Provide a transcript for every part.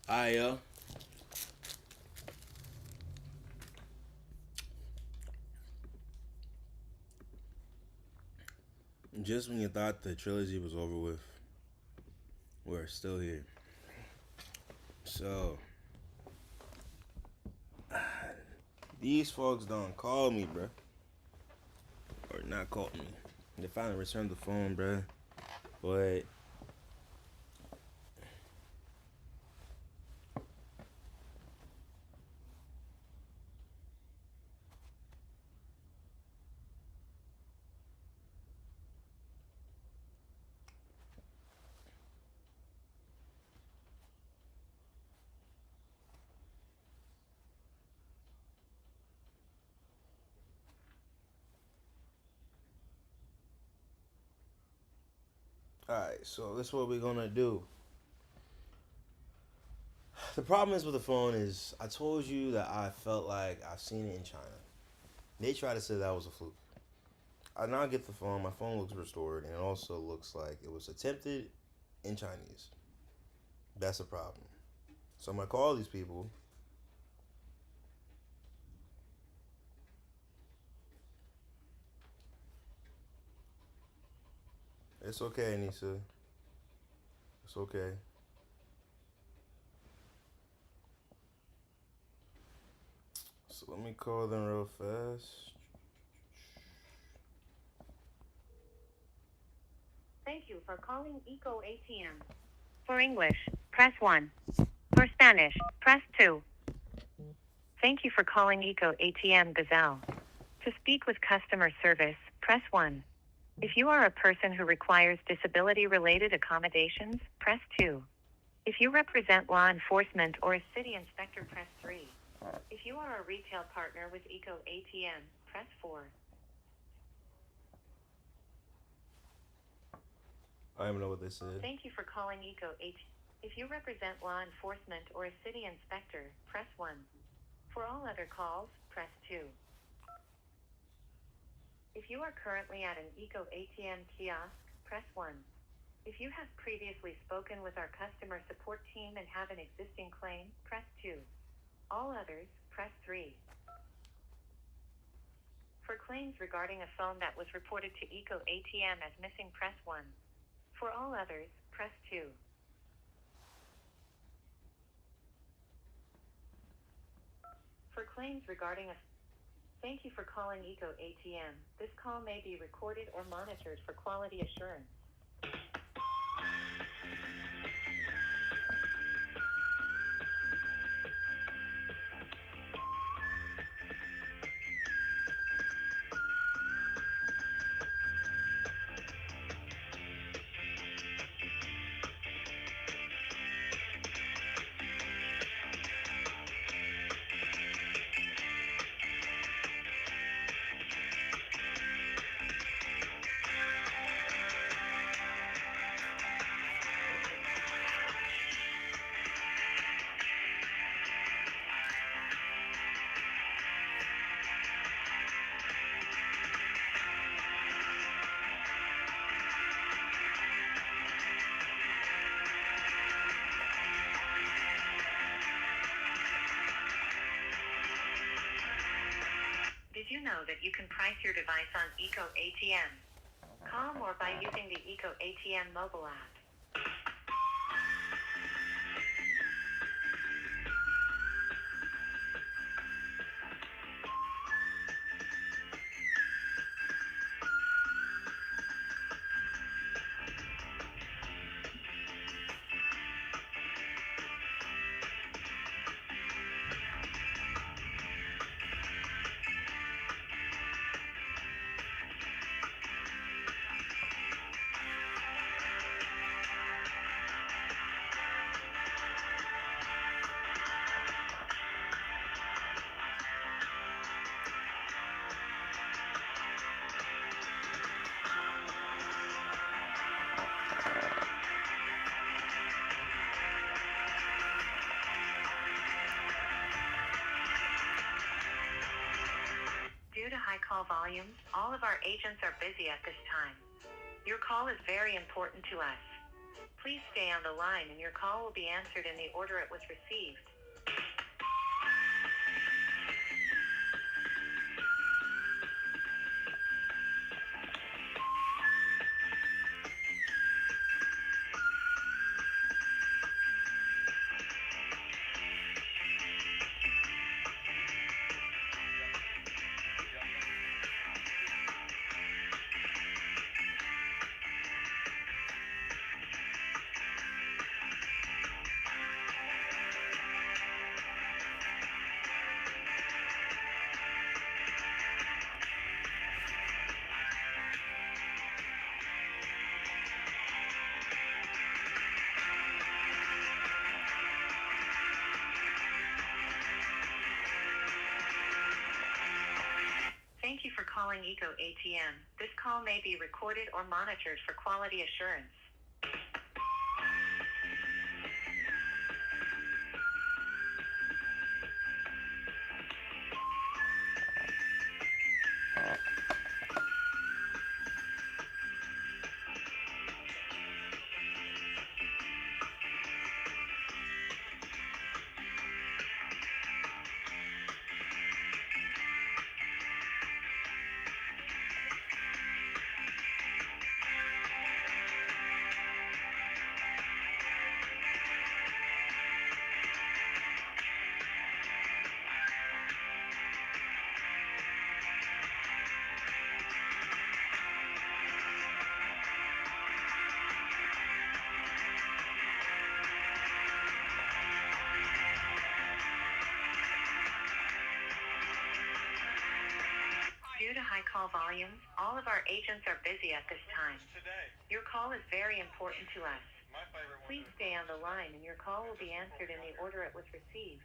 I just when you thought the trilogy was over with, we're still here. So these folks don't call me, bruh. Or not call me. They finally returned the phone, bruh. But alright, so this is what we're gonna do. The problem is with the phone is I told you that I felt like I've seen it in China. They tried to say that was a fluke. I now get the phone. My phone looks restored, and it also looks like it was attempted in Chinese. That's a problem. So I'm gonna call these people. It's okay, Anissa. It's okay. So let me call them real fast. Thank you for calling Eco ATM. For English, press 1. For Spanish, press 2. Thank you for calling Eco ATM Gazelle. To speak with customer service, press 1. If you are a person who requires disability-related accommodations, press 2. If you represent law enforcement or a city inspector, press 3. If you are a retail partner with Eco ATM, press 4. I don't even know what they said. Thank you for calling Eco ATM. If you represent law enforcement or a city inspector, press 1. For all other calls, press 2. If you are currently at an Eco ATM kiosk, press 1. If you have previously spoken with our customer support team and have an existing claim, press 2. All others, press 3. For claims regarding a phone that was reported to Eco ATM as missing, press 1. For all others, press 2. For claims regarding a Thank you for calling Eco ATM. This call may be recorded or monitored for quality assurance. Did you know that you can price your device on Eco ATM? Call more by using the Eco ATM mobile app. Due to high call volumes, all of our agents are busy at this time. Your call is very important to us. Please stay on the line and your call will be answered in the order it was received. Thank you for calling Eco ATM. This call may be recorded or monitored for quality assurance. Due to high call volumes, all of our agents are busy at this time. Your call is very important to us. Please stay on the line and your call will be answered in the order it was received.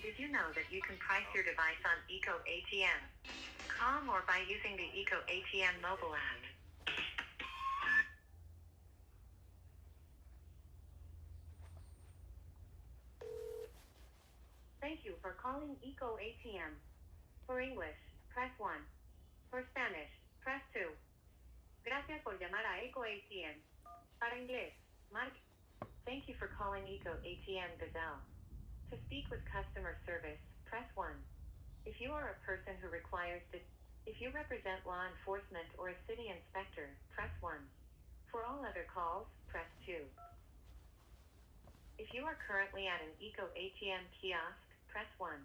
Did you know that you can price your device on Eco ATM.com or by using the Eco ATM mobile app? Thank you for calling Eco ATM. For English, press 1. For Spanish, press 2. Gracias por llamar a Eco ATM. Para inglés, marque. Thank you for calling Eco ATM Gazelle. To speak with customer service, press 1. If you are a person who requires if you represent law enforcement or a city inspector, press 1. For all other calls, press 2. If you are currently at an Eco ATM kiosk, press 1.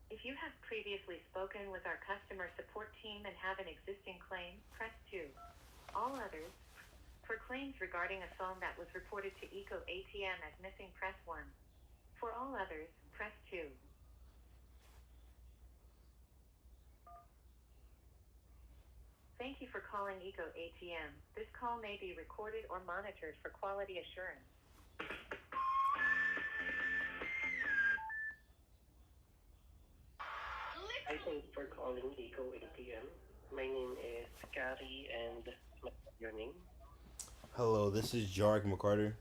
If you have previously spoken with our customer support team and have an existing claim, press 2. All others, for claims regarding a phone that was reported to Eco ATM as missing, press 1. For all others, press 2. Thank you for calling Eco ATM. This call may be recorded or monitored for quality assurance. Hi, thanks for calling Eco ATM. My name is Gary and your name? Hello, this is Jarek McCarter.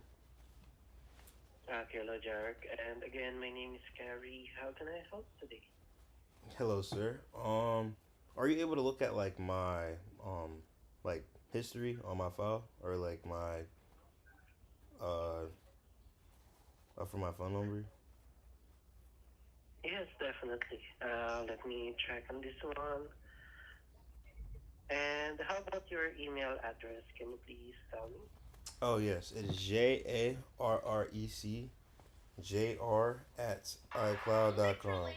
Hello, Jarek. And again, my name is Gary. How can I help today? Hello, sir. Are you able to look at like my like history on my file or like my uh for my phone number? Yes, definitely. Let me check on this one. And how about your email address? Can you please tell me? Oh yes, it is JARRECJR at iCloud.com.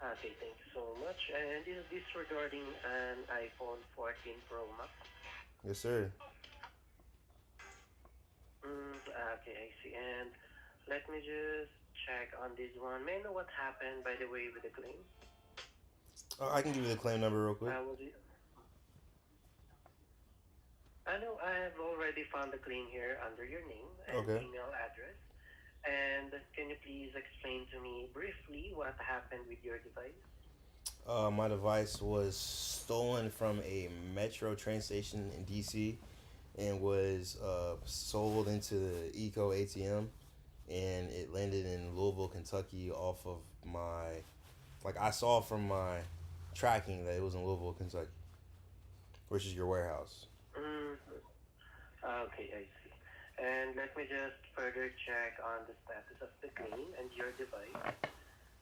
Okay, thank you so much. And is this regarding an iPhone 14 Pro Max? Yes, sir. Okay, I see. And let me just check on this one. May I know what happened, by the way, with the claim? I can give you the claim number real quick. Was it? I know I have already found the claim here under your name and Okay. email address. And can you please explain to me briefly what happened with your device? My device was stolen from a metro train station in DC and was sold into the Eco ATM, and it landed in Louisville, Kentucky off of my, like I saw from my tracking that it was in Louisville, Kentucky, which is your warehouse. Mm, okay, I see. And let me just further check on the status of the claim and your device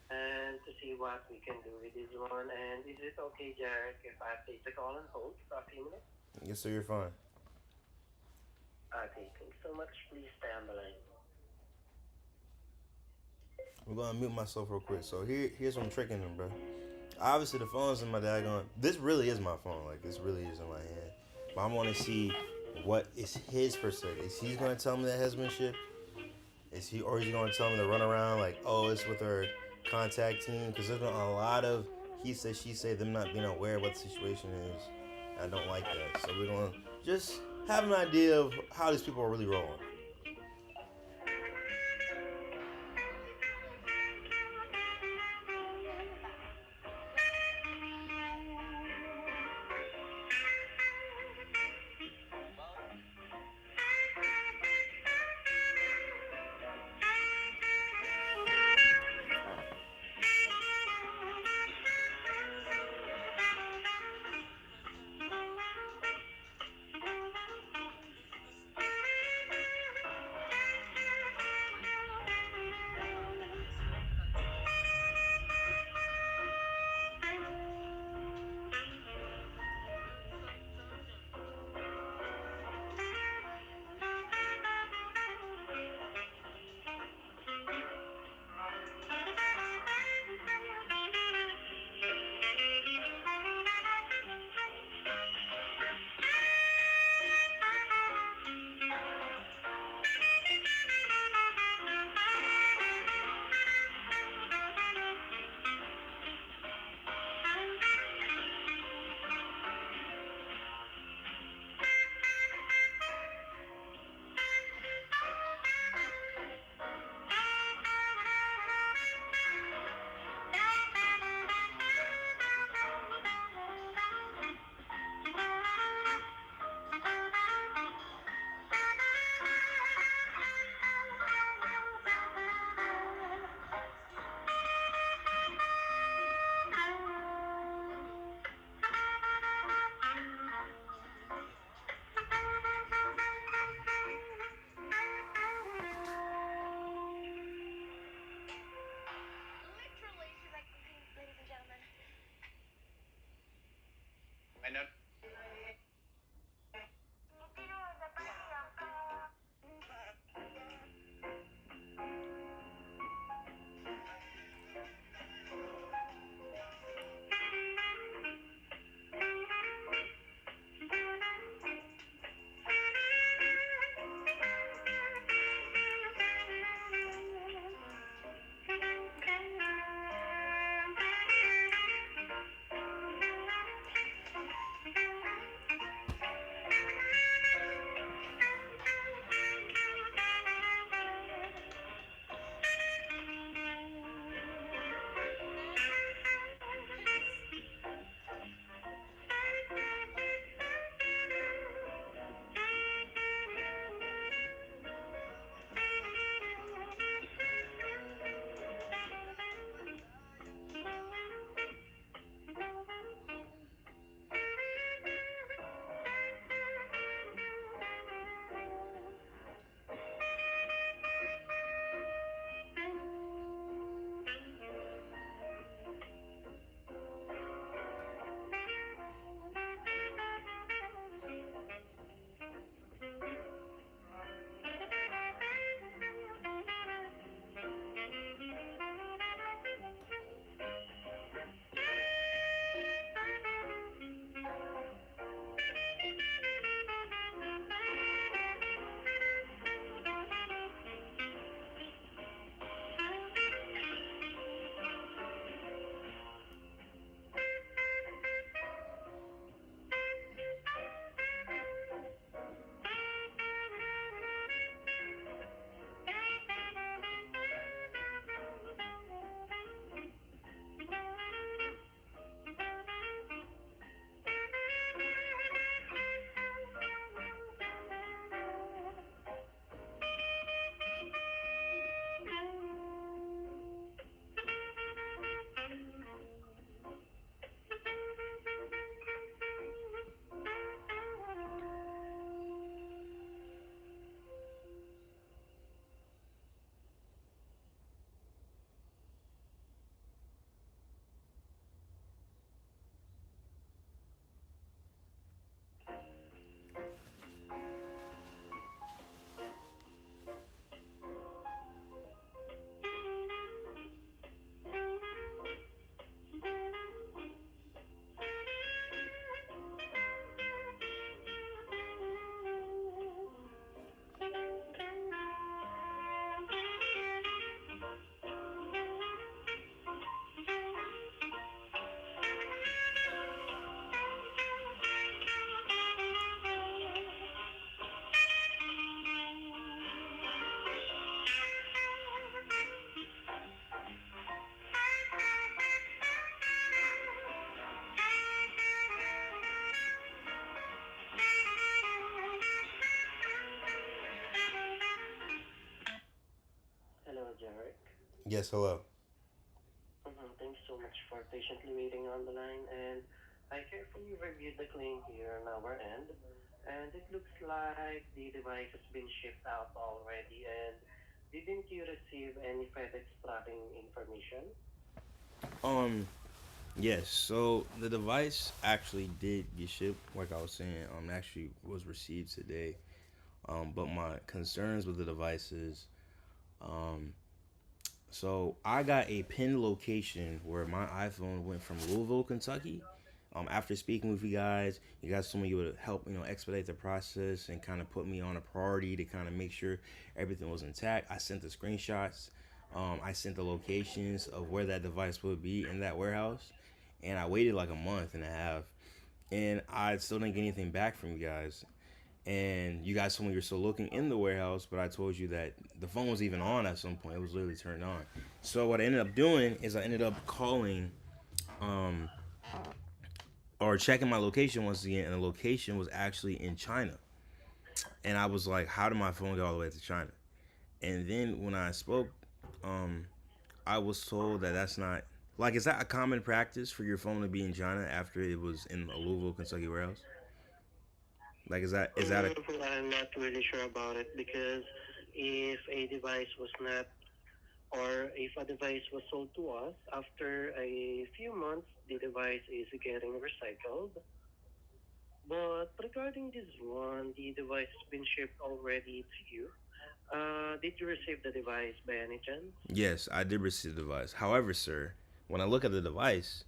and to see what we can do with this one. And is it okay, Jarek, if I place the call on hold for a few minutes? Yes, sir, you're fine. Okay, thanks so much. Please stay on the line. I'm gonna mute myself real quick. So here's what I'm tricking them, bro. Obviously, the phone's in my daggone. This really is my phone. Like, this really is in my hand. But I want to see what is his perspective. Is he gonna tell me that has been shipped? Is he, or is he gonna tell me to run around like, oh, it's with our contact team? Because there's been a lot of he said, she said, them not being aware of what the situation is. I don't like that. So we're gonna just have an idea of how these people are really rolling. Yes, hello. Thanks so much for patiently waiting on the line. And I carefully reviewed the claim here on our end. And it looks like the device has been shipped out already. And didn't you receive any FedEx tracking information? Um, yes. So the device actually did get shipped, like I was saying. Actually was received today. But my concerns with the device is, um, so I got a pinned location where my iPhone went from Louisville, Kentucky. After speaking with you guys told me you would help, expedite the process and kind of put me on a priority to kind of make sure everything was intact. I sent the screenshots. I sent the locations of where that device would be in that warehouse, and I waited like a month and a half, and I still didn't get anything back from you guys. And you guys told me you're still looking in the warehouse, but I told you that the phone was even on at some point. It was literally turned on. So what I ended up doing is I ended up calling, um, or checking my location once again, and the location was actually in China. And I was like, how did my phone get all the way to China? And then when I spoke, um, I was told that that's not like, is that a common practice for your phone to be in China after it was in a Louisville, Kentucky warehouse? Like, is that a I'm not really sure about it because if a device was not, or if a device was sold to us, after a few months, the device is getting recycled. But regarding this one, the device has been shipped already to you. Did you receive the device by any chance? Yes, I did receive the device. However, sir, when I look at the device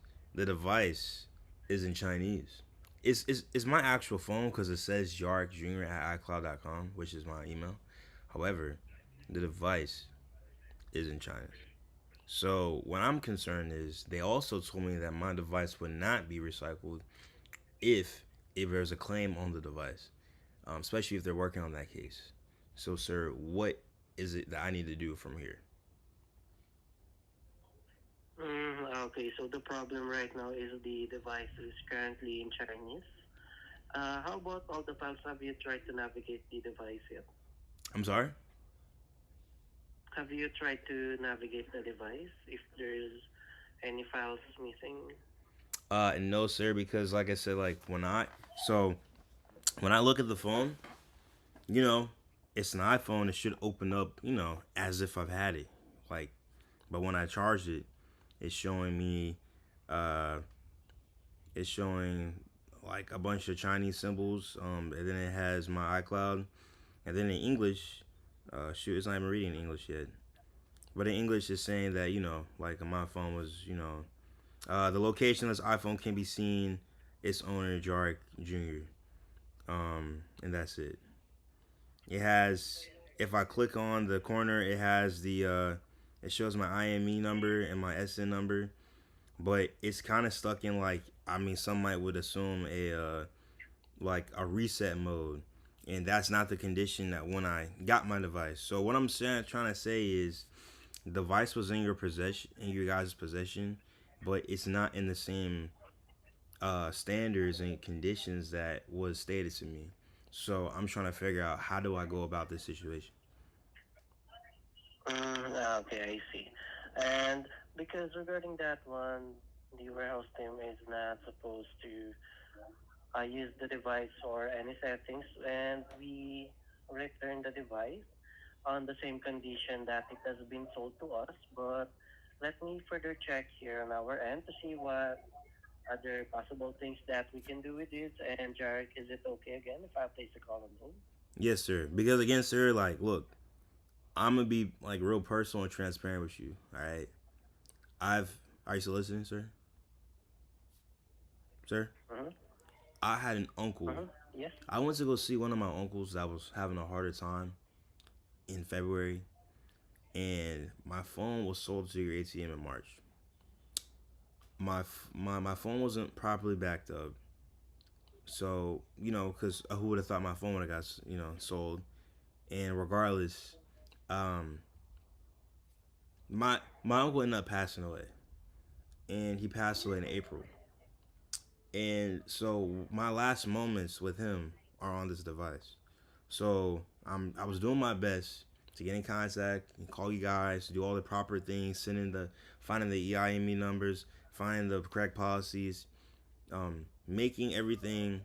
is in Chinese. It's my actual phone because it says Jark Jr. at iCloud.com, which is my email. However, the device is in China. So what I'm concerned is they also told me that my device would not be recycled if there's a claim on the device, especially if they're working on that case. So, sir, what is it that I need to do from here? Okay, so the problem right now is the device is currently in Chinese. How about all the files? Have you tried to navigate the device yet? I'm sorry. Have you tried to navigate the device if there's any files missing? No, sir, because like I said, like so when I look at the phone, you know, it's an iPhone. It should open up, as if I've had it. Like, but when I charge it, it's showing me, uh, it's showing like a bunch of Chinese symbols. And then it has my iCloud, and then in English, shoot, it's not even reading English yet. But in English, it's saying that like my phone was, the location of this iPhone can be seen. Its owner, Jarek Jr. And that's it. It has. If I click on the corner, it has it shows my IME number and my SN number, but it's kind of stuck in like, I mean, some might would assume like a reset mode, and that's not the condition that when I got my device. So what I'm trying to say is, the device was in your possession, in your guys' possession, but it's not in the same standards and conditions that was stated to me. So I'm trying to figure out how do I go about this situation. Okay, I see. And because regarding that one, the warehouse team is not supposed to use the device or any settings, and we return the device on the same condition that it has been sold to us. But let me further check here on our end to see what other possible things that we can do with this. And Jarek, is it okay again if I place a call on hold? Yes, sir. Because again, sir, like, look, I'm gonna be like real personal and transparent with you. All right. I've. Are you still listening, sir? Sir, Uh-huh. I had an uncle. Uh-huh. Yes. I went to go see one of my uncles that was having a harder time in February, and my phone was sold to your ATM in March. My phone wasn't properly backed up, so because who would have thought my phone would have got sold? And regardless, um, my uncle ended up passing away, and he passed away in April. And so my last moments with him are on this device. So I was doing my best to get in contact and call you guys, do all the proper things, finding the EIME numbers, finding the correct policies, making everything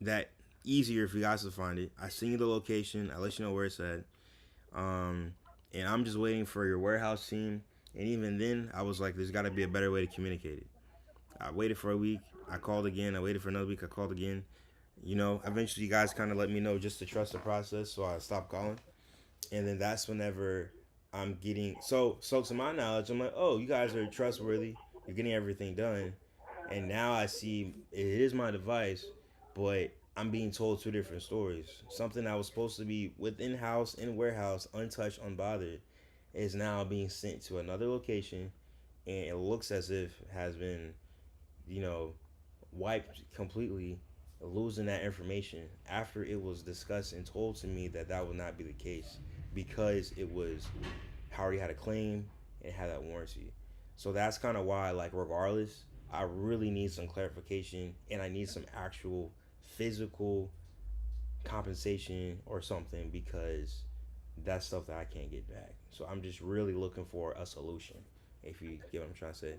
that easier for you guys to find it. I send you the location. I let you know where it's at. Um, and I'm just waiting for your warehouse team. And even then, I was like, there's got to be a better way to communicate it. I waited for a week. I called again. I waited for another week. I called again. Eventually, you guys kind of let me know just to trust the process, so I stopped calling. And then that's whenever I'm getting so to my knowledge, I'm like, oh, you guys are trustworthy. You're getting everything done, and now I see it is my device, but I'm being told two different stories. Something that was supposed to be within house in warehouse, untouched, unbothered, is now being sent to another location, and it looks as if it has been, you know, wiped completely, losing that information after it was discussed and told to me that that would not be the case because it was I already had a claim and had that warranty. So that's kind of why, like, regardless, I really need some clarification and I need some actual physical compensation or something because that's stuff that I can't get back. So I'm just really looking for a solution. If you get what I'm trying to say.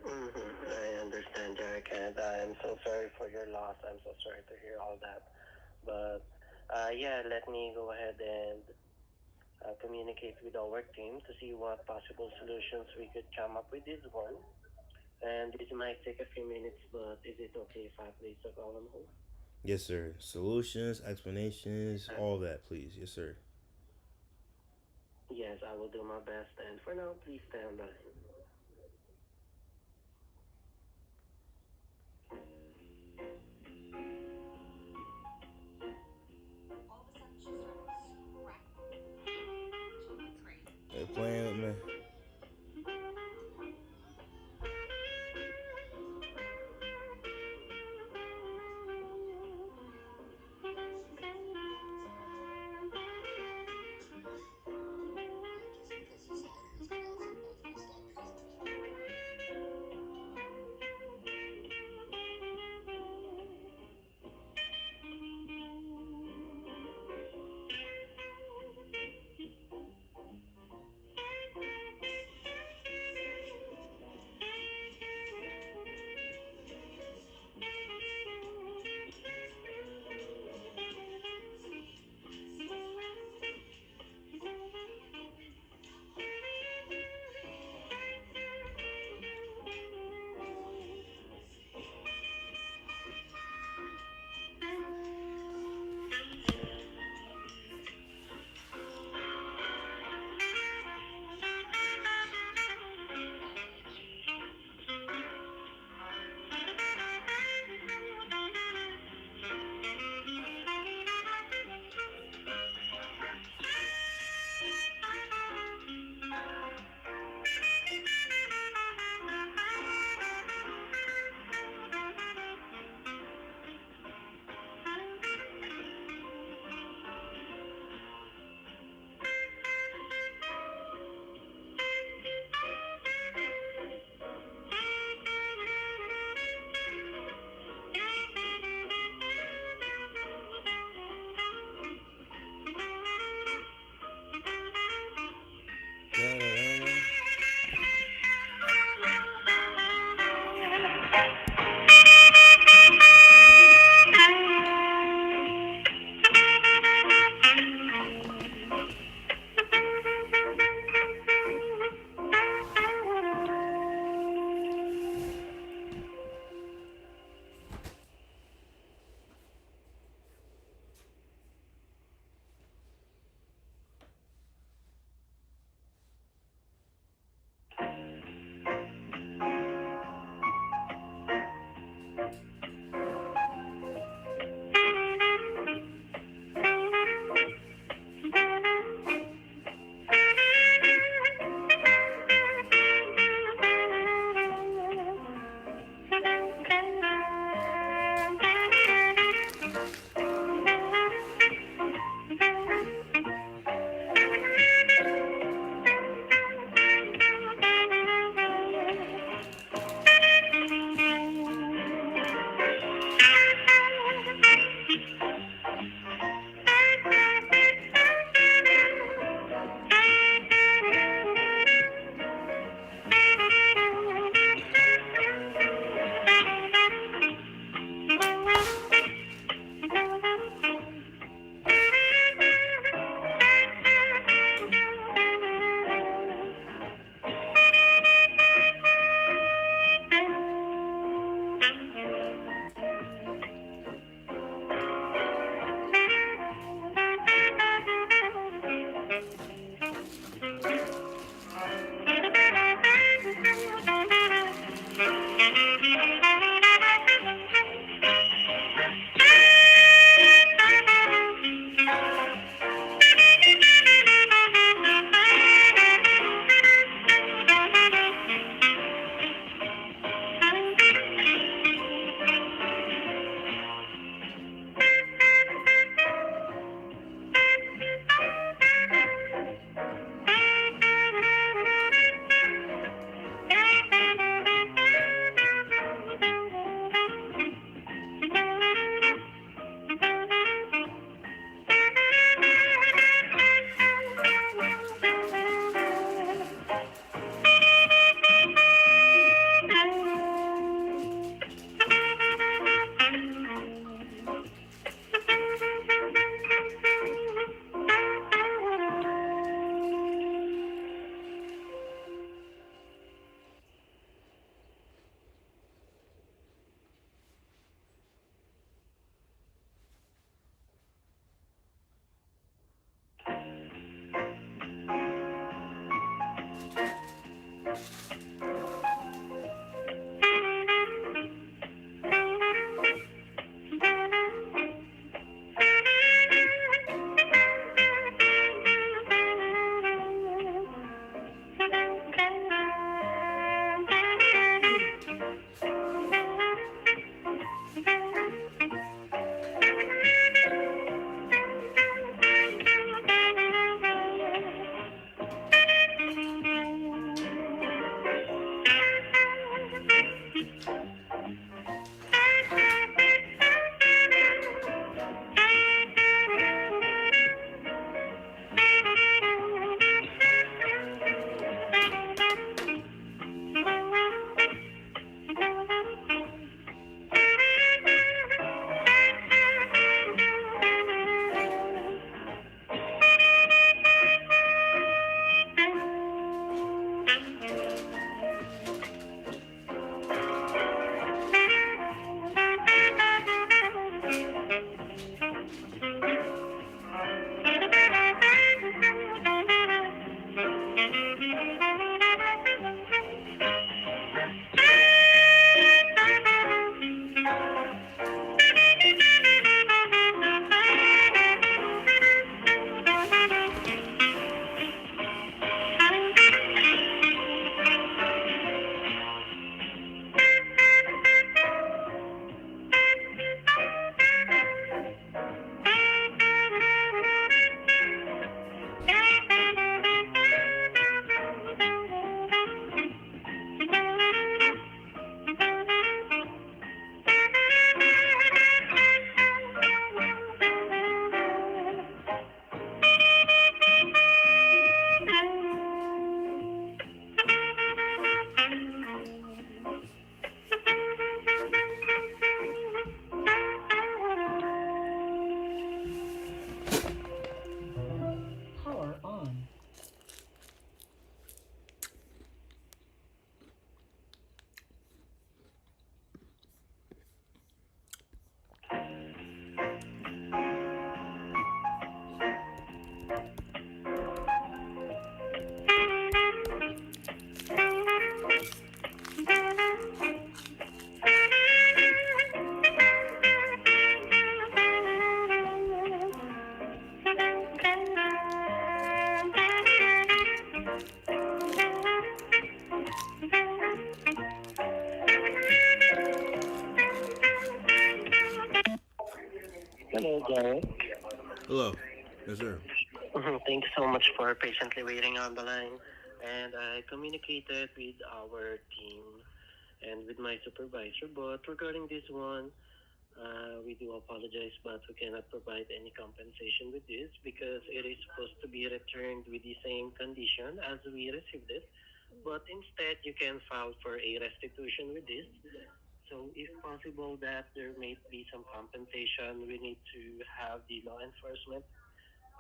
I understand, Jack, and I'm so sorry for your loss. I'm so sorry to hear all that. But yeah, let me go ahead and communicate with our team to see what possible solutions we could come up with this one. And this might take a few minutes, but is it okay if I place the call on hold? Yes, sir. Solutions, explanations, Uh, all that, please. Yes, sir. yes, I will do my best. And for now, please stay on the line. They're playing with me. Hello, Jared. Hello. Yes, sir. Thank you so much for patiently waiting on the line. And I communicated with our team and with my supervisor, but regarding this one, we do apologize, but we cannot provide any compensation with this because it is supposed to be returned with the same condition as we received it. But instead, you can file for a restitution with this. So, if possible, that there may be some compensation, we need to have the law enforcement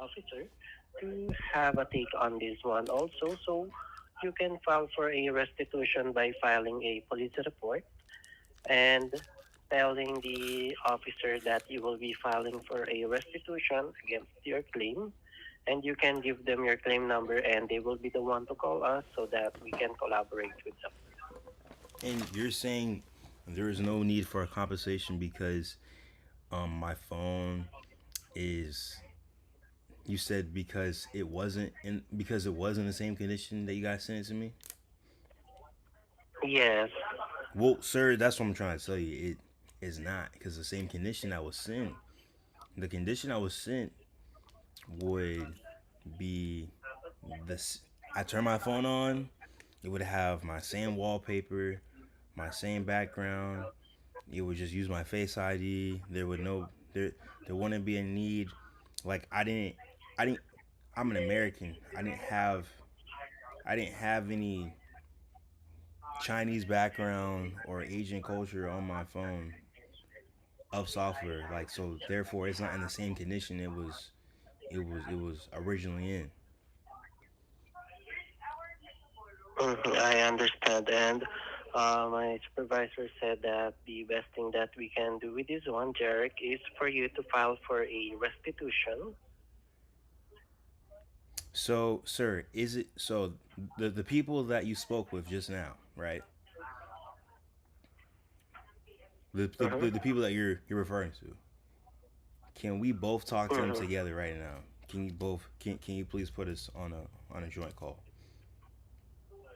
officer to have a take on this one also. So, you can file for a restitution by filing a police report and telling the officer that you will be filing for a restitution against your claim, and you can give them your claim number and they will be the one to call us so that we can collaborate with them. And you're saying there is no need for a compensation because my phone is, you said because it was in the same condition that you guys sent it to me? Yes. Well, sir, that's what I'm trying to tell you. It is not because the same condition I was sent. The condition I was sent would be this. I turn my phone on. It would have my same wallpaper, my same background. It would just use my Face ID. There wouldn't be a need. Like I didn't. I'm an American. I didn't have any Chinese background or Asian culture on my phone of software. Like so, therefore, it's not in the same condition it was originally in. I understand. And my supervisor said that the best thing that we can do with this one, Jarek, is for you to file for a restitution. So, sir, is it so the people that you spoke with just now, right? Mm-hmm. The people that you're referring to. Can we both talk to them Mm-hmm. together right now? Can you please put us on a joint call?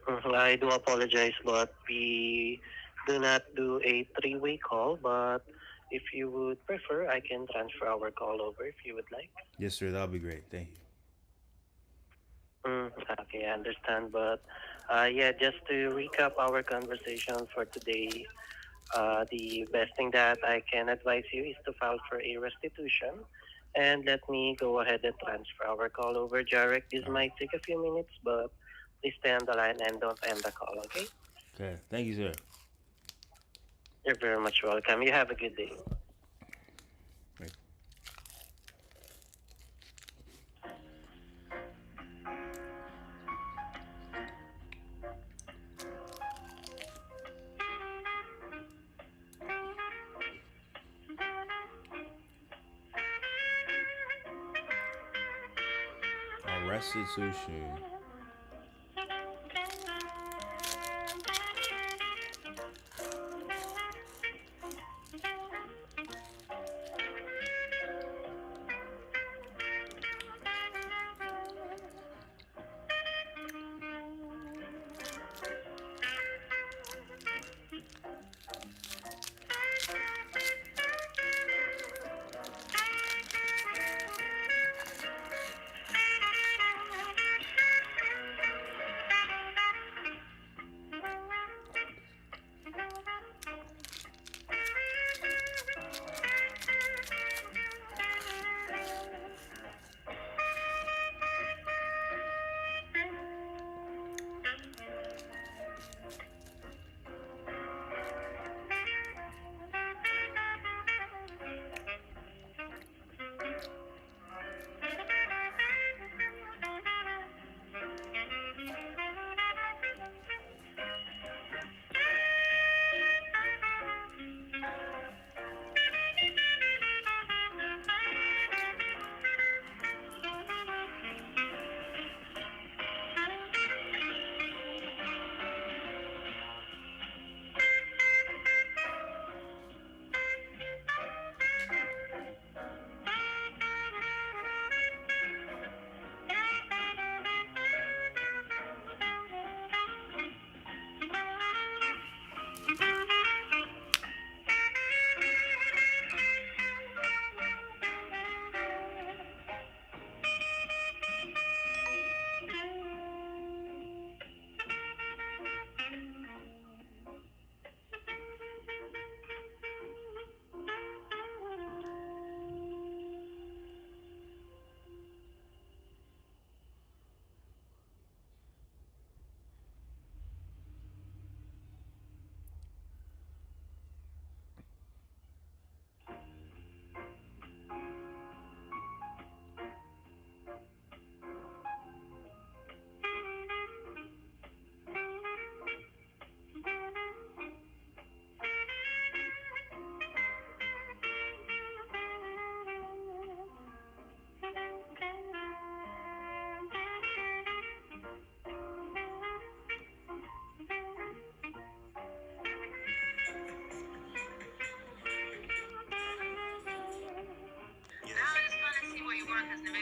I do apologize, but we do not do a three-way call. But if you would prefer, I can transfer our call over if you would like. Yes, sir. That'll be great. Thank you. Okay, I understand. But yeah, just to recap our conversation for today, the best thing that I can advise you is to file for a restitution. And let me go ahead and transfer our call over, Jarek. This All right. might take a few minutes, but please stay on the line and don't end the call, okay? Okay. Thank you, sir. You're very much welcome. You have a good day. Right. A restitution.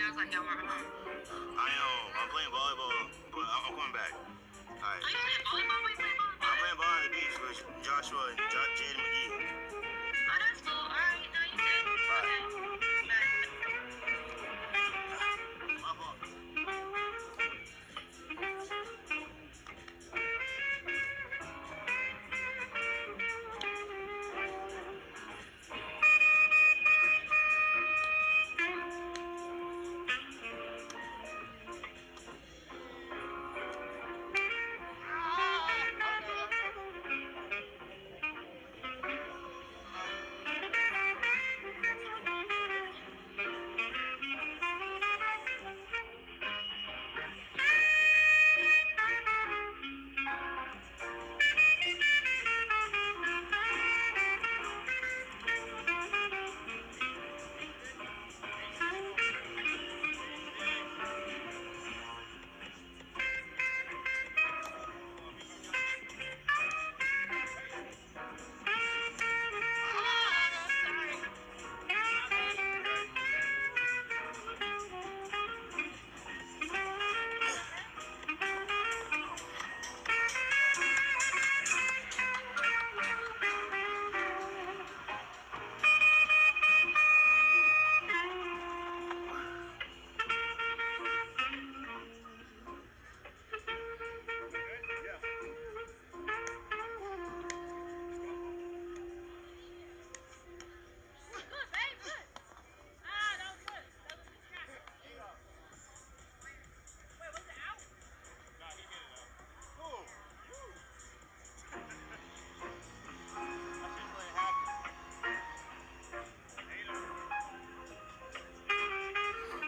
I am. I'm playing volleyball, but I'm coming back. All right. I'm playing ball on the beach with Joshua and Jaden McGee. My fault.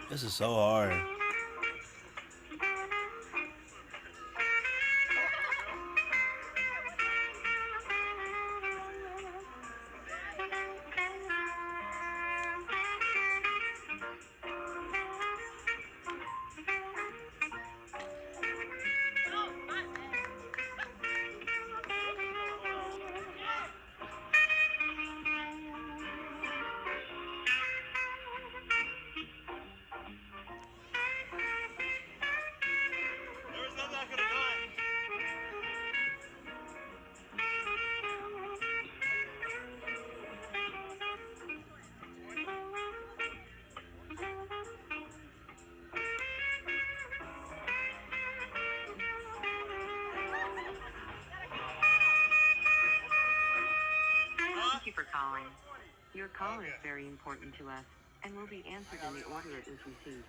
This is so hard. There was nothing I could have done. Thank you for calling. Your call is very important to us and will be answered in the order it was received.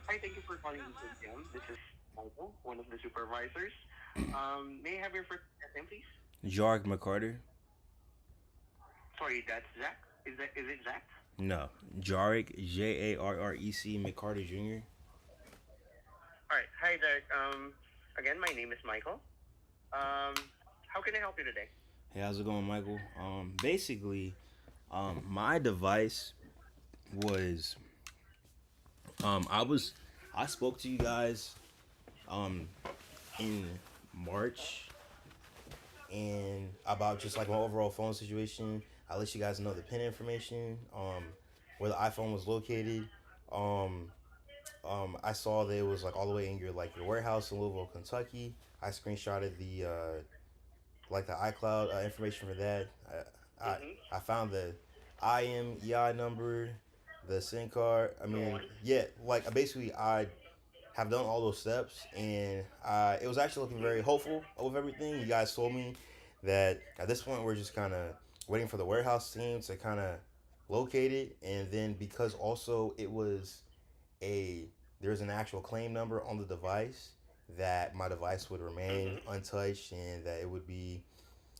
Hi, thank you for calling ECM. This is Michael, one of the supervisors. May I have your first name, please? Jark McCarter? Sorry, that's Zach. Is it Zach? No. Jarek, Jarrec McCarter Jr. All right. Hi, Zach. Again, my name is Michael. How can I help you today? Hey, how's it going, Michael? Basically, my device was, I spoke to you guys, in March, and about just like my overall phone situation. I let you guys know the pin information, where the iPhone was located. Um, I saw that it was like all the way in your warehouse in Louisville, Kentucky. I screenshotted the iCloud information for that. I Mm-hmm. I found the IMEI number, the SIM card. I Go mean, on. yeah, like basically I have done all those steps, and it was actually looking very hopeful with everything. You guys told me that at this point we're just kind of waiting for the warehouse team to kind of locate it, and then because also it was a there's an actual claim number on the device, that my device would remain Mhm. untouched and that it would be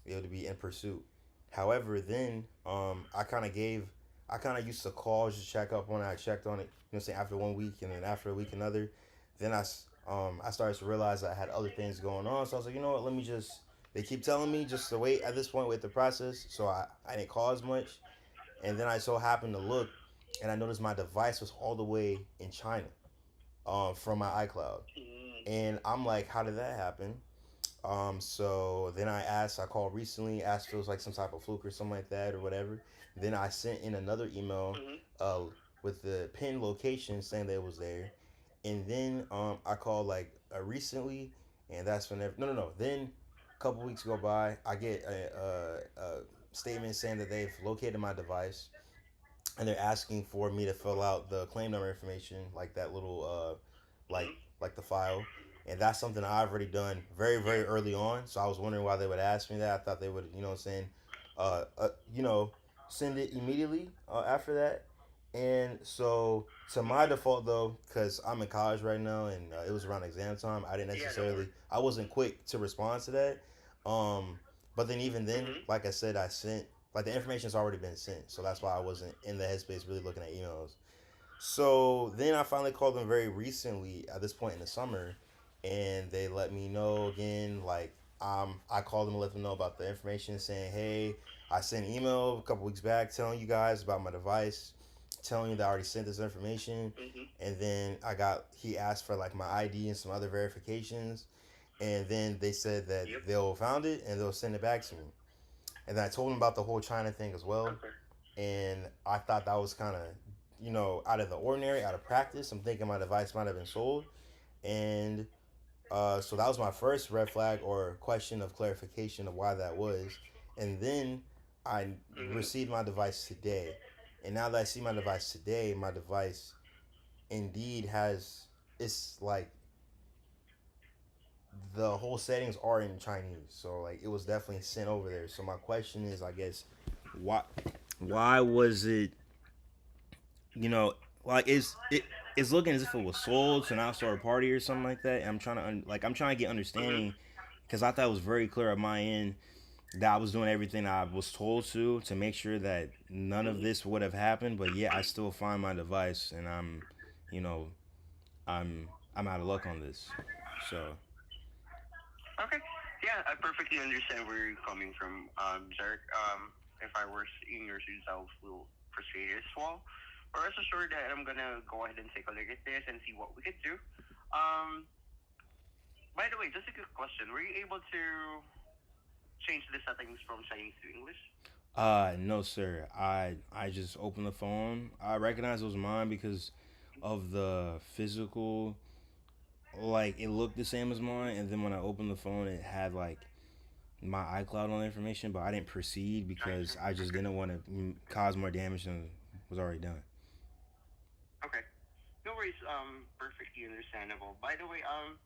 in pursuit. However, then I kind of used to call just check up on it. I checked on it, saying after 1 week and then after a week another. Then I started to realize I had other things going on. So I was like, you know what? Let me just. They keep telling me just to wait at this point with the process. So I didn't call as much. And then I so happened to look, and I noticed my device was all the way in China, from my iCloud. Mm. And I'm like, how did that happen? So then I called recently, asked if it was like some type of fluke or something like that or whatever. Then I sent in another email, Mhm. uh, with the pin location saying that it was there. And then I called like recently, and that's whenever. No, no, no. Then a couple weeks go by, I get a statement saying that they've located my device, and they're asking for me to fill out the claim number information, like that little like Mhm. like the file, and that's something I've already done very Yeah. early on. So I was wondering why they would ask me that. I thought they would, what I'm saying, uh, uh you know, send it immediately after that. And so to my Mhm. default though, because I'm in college right now and it was around exam time, Yeah. No more. I wasn't quick to respond to that. Um, but then even then, Mhm. like I said, I sent like the information's already been sent, so that's why I wasn't in the headspace really looking at emails. So then I finally called them very recently at this point in the summer, and they let me know again. Like I called them to let them know about the information, saying, "Hey, I sent an email a couple weeks back telling you guys about my device, telling you that I already sent this information." Mhm. And then he asked for like my ID and some other verifications, and then they said that Yep. they'll found it and they'll send it back to me. And then I told him about the whole China thing as well. Okay. And I thought that was kind of, out of the ordinary, out of practice. I'm thinking my device might have been sold. And so that was my first red flag or question of clarification of why that was. And then I Mhm. received my device today. And now that I see my device today, my device indeed it's like the whole settings are in Chinese. So like it was definitely sent over there. So my question is, I guess, why why was it, you know like it's looking as if it was sold to an outside party or something like that. And I'm trying to I'm trying to get Mhm. understanding, because I thought it was very clear on my end that I was doing everything I was told to make sure that none of Mhm. this would have happened. But yeah, I still find my device, and you know I'm out of luck on this. So Okay. Yeah, I perfectly understand where you're coming from, Zarek. If I were in your shoes, I would feel frustrated as well. But rest assured that I'm gonna go ahead and take a look at this and see what we could do. Um, by the way, just a quick question: were you able to change the settings from Chinese to English? no sir, I just opened the phone. I recognized it was mine because of the physical, like it looked the same as mine, and then when I opened the phone it had like my iCloud on the information, but I didn't proceed I see. because I just Okay. didn't want to cause more damage than was already done. Okay. No worries. Perfectly understandable. By the way, I'm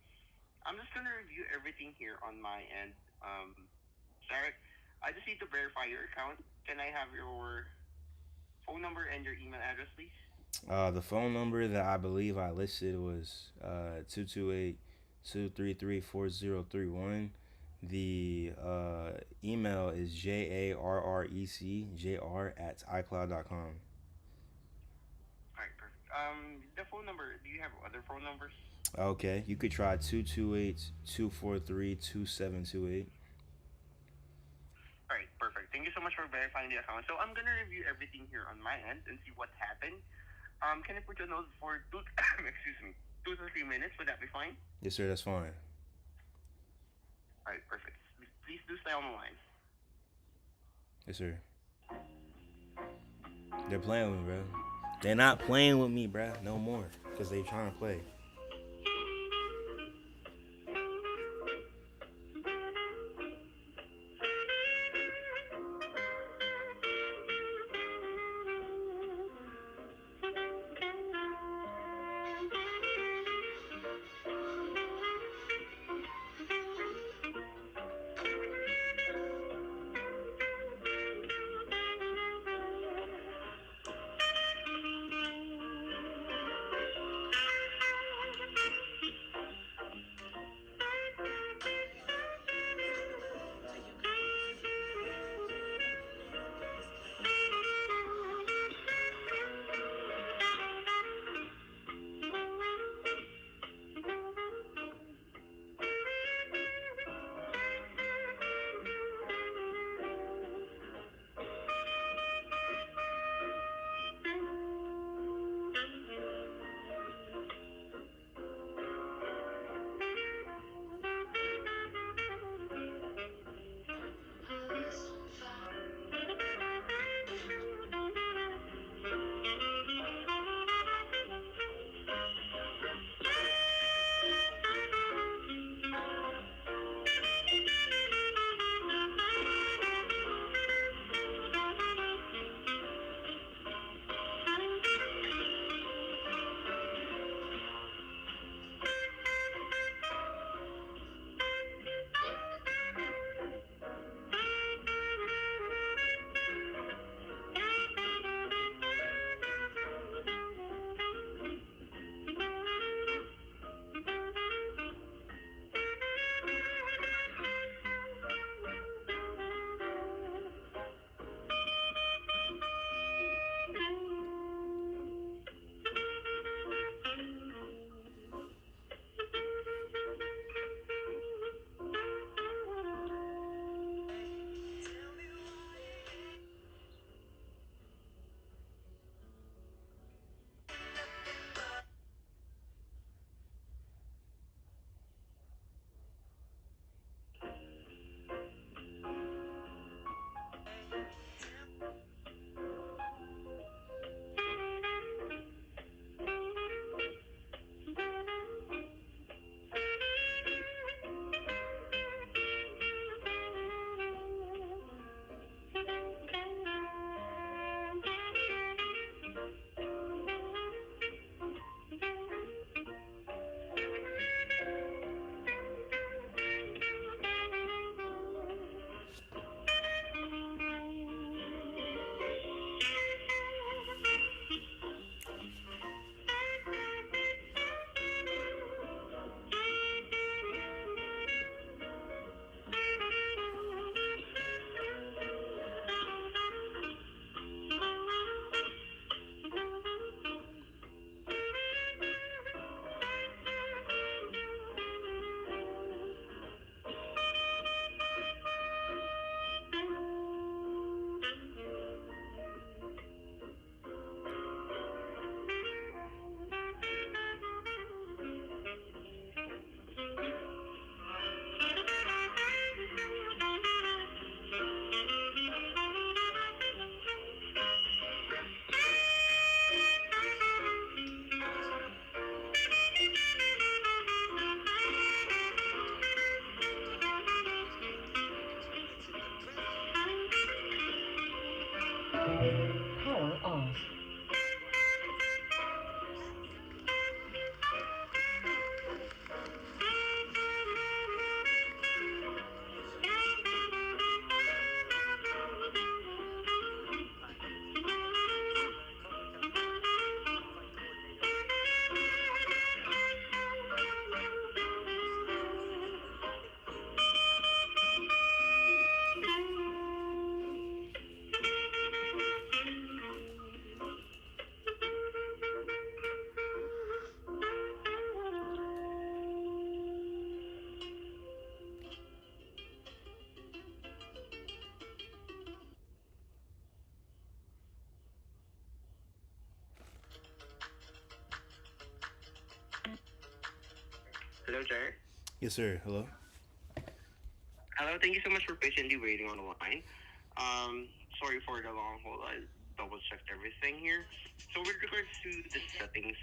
just gonna review everything here on my end. Sarah, I just need to verify your account. Can I have your phone number and your email address, please? The phone number that I believe I listed was 228-233-4031. The email is jarrecjr@icloud.com. All right, perfect. The phone number. Do you have other phone numbers? Okay, you could try 228-243-2728. All right, perfect. Thank you so much for verifying the account. So I'm gonna review everything here on my end and see what happened. Can I put you on hold for two? excuse me, 2 to 3 minutes? Would that be fine? Yes sir, that's fine. All right, perfect. Please do stay on the line. Yes sir. They're playing with me, bro. They're not playing with me, bro. No more. Because they trying to play. Hello, Jared. Yes, sir. Hello. Hello, thank you so much for patiently waiting on the line. Um, Sorry for the long hold. I double checked everything here. So with regards to the settings,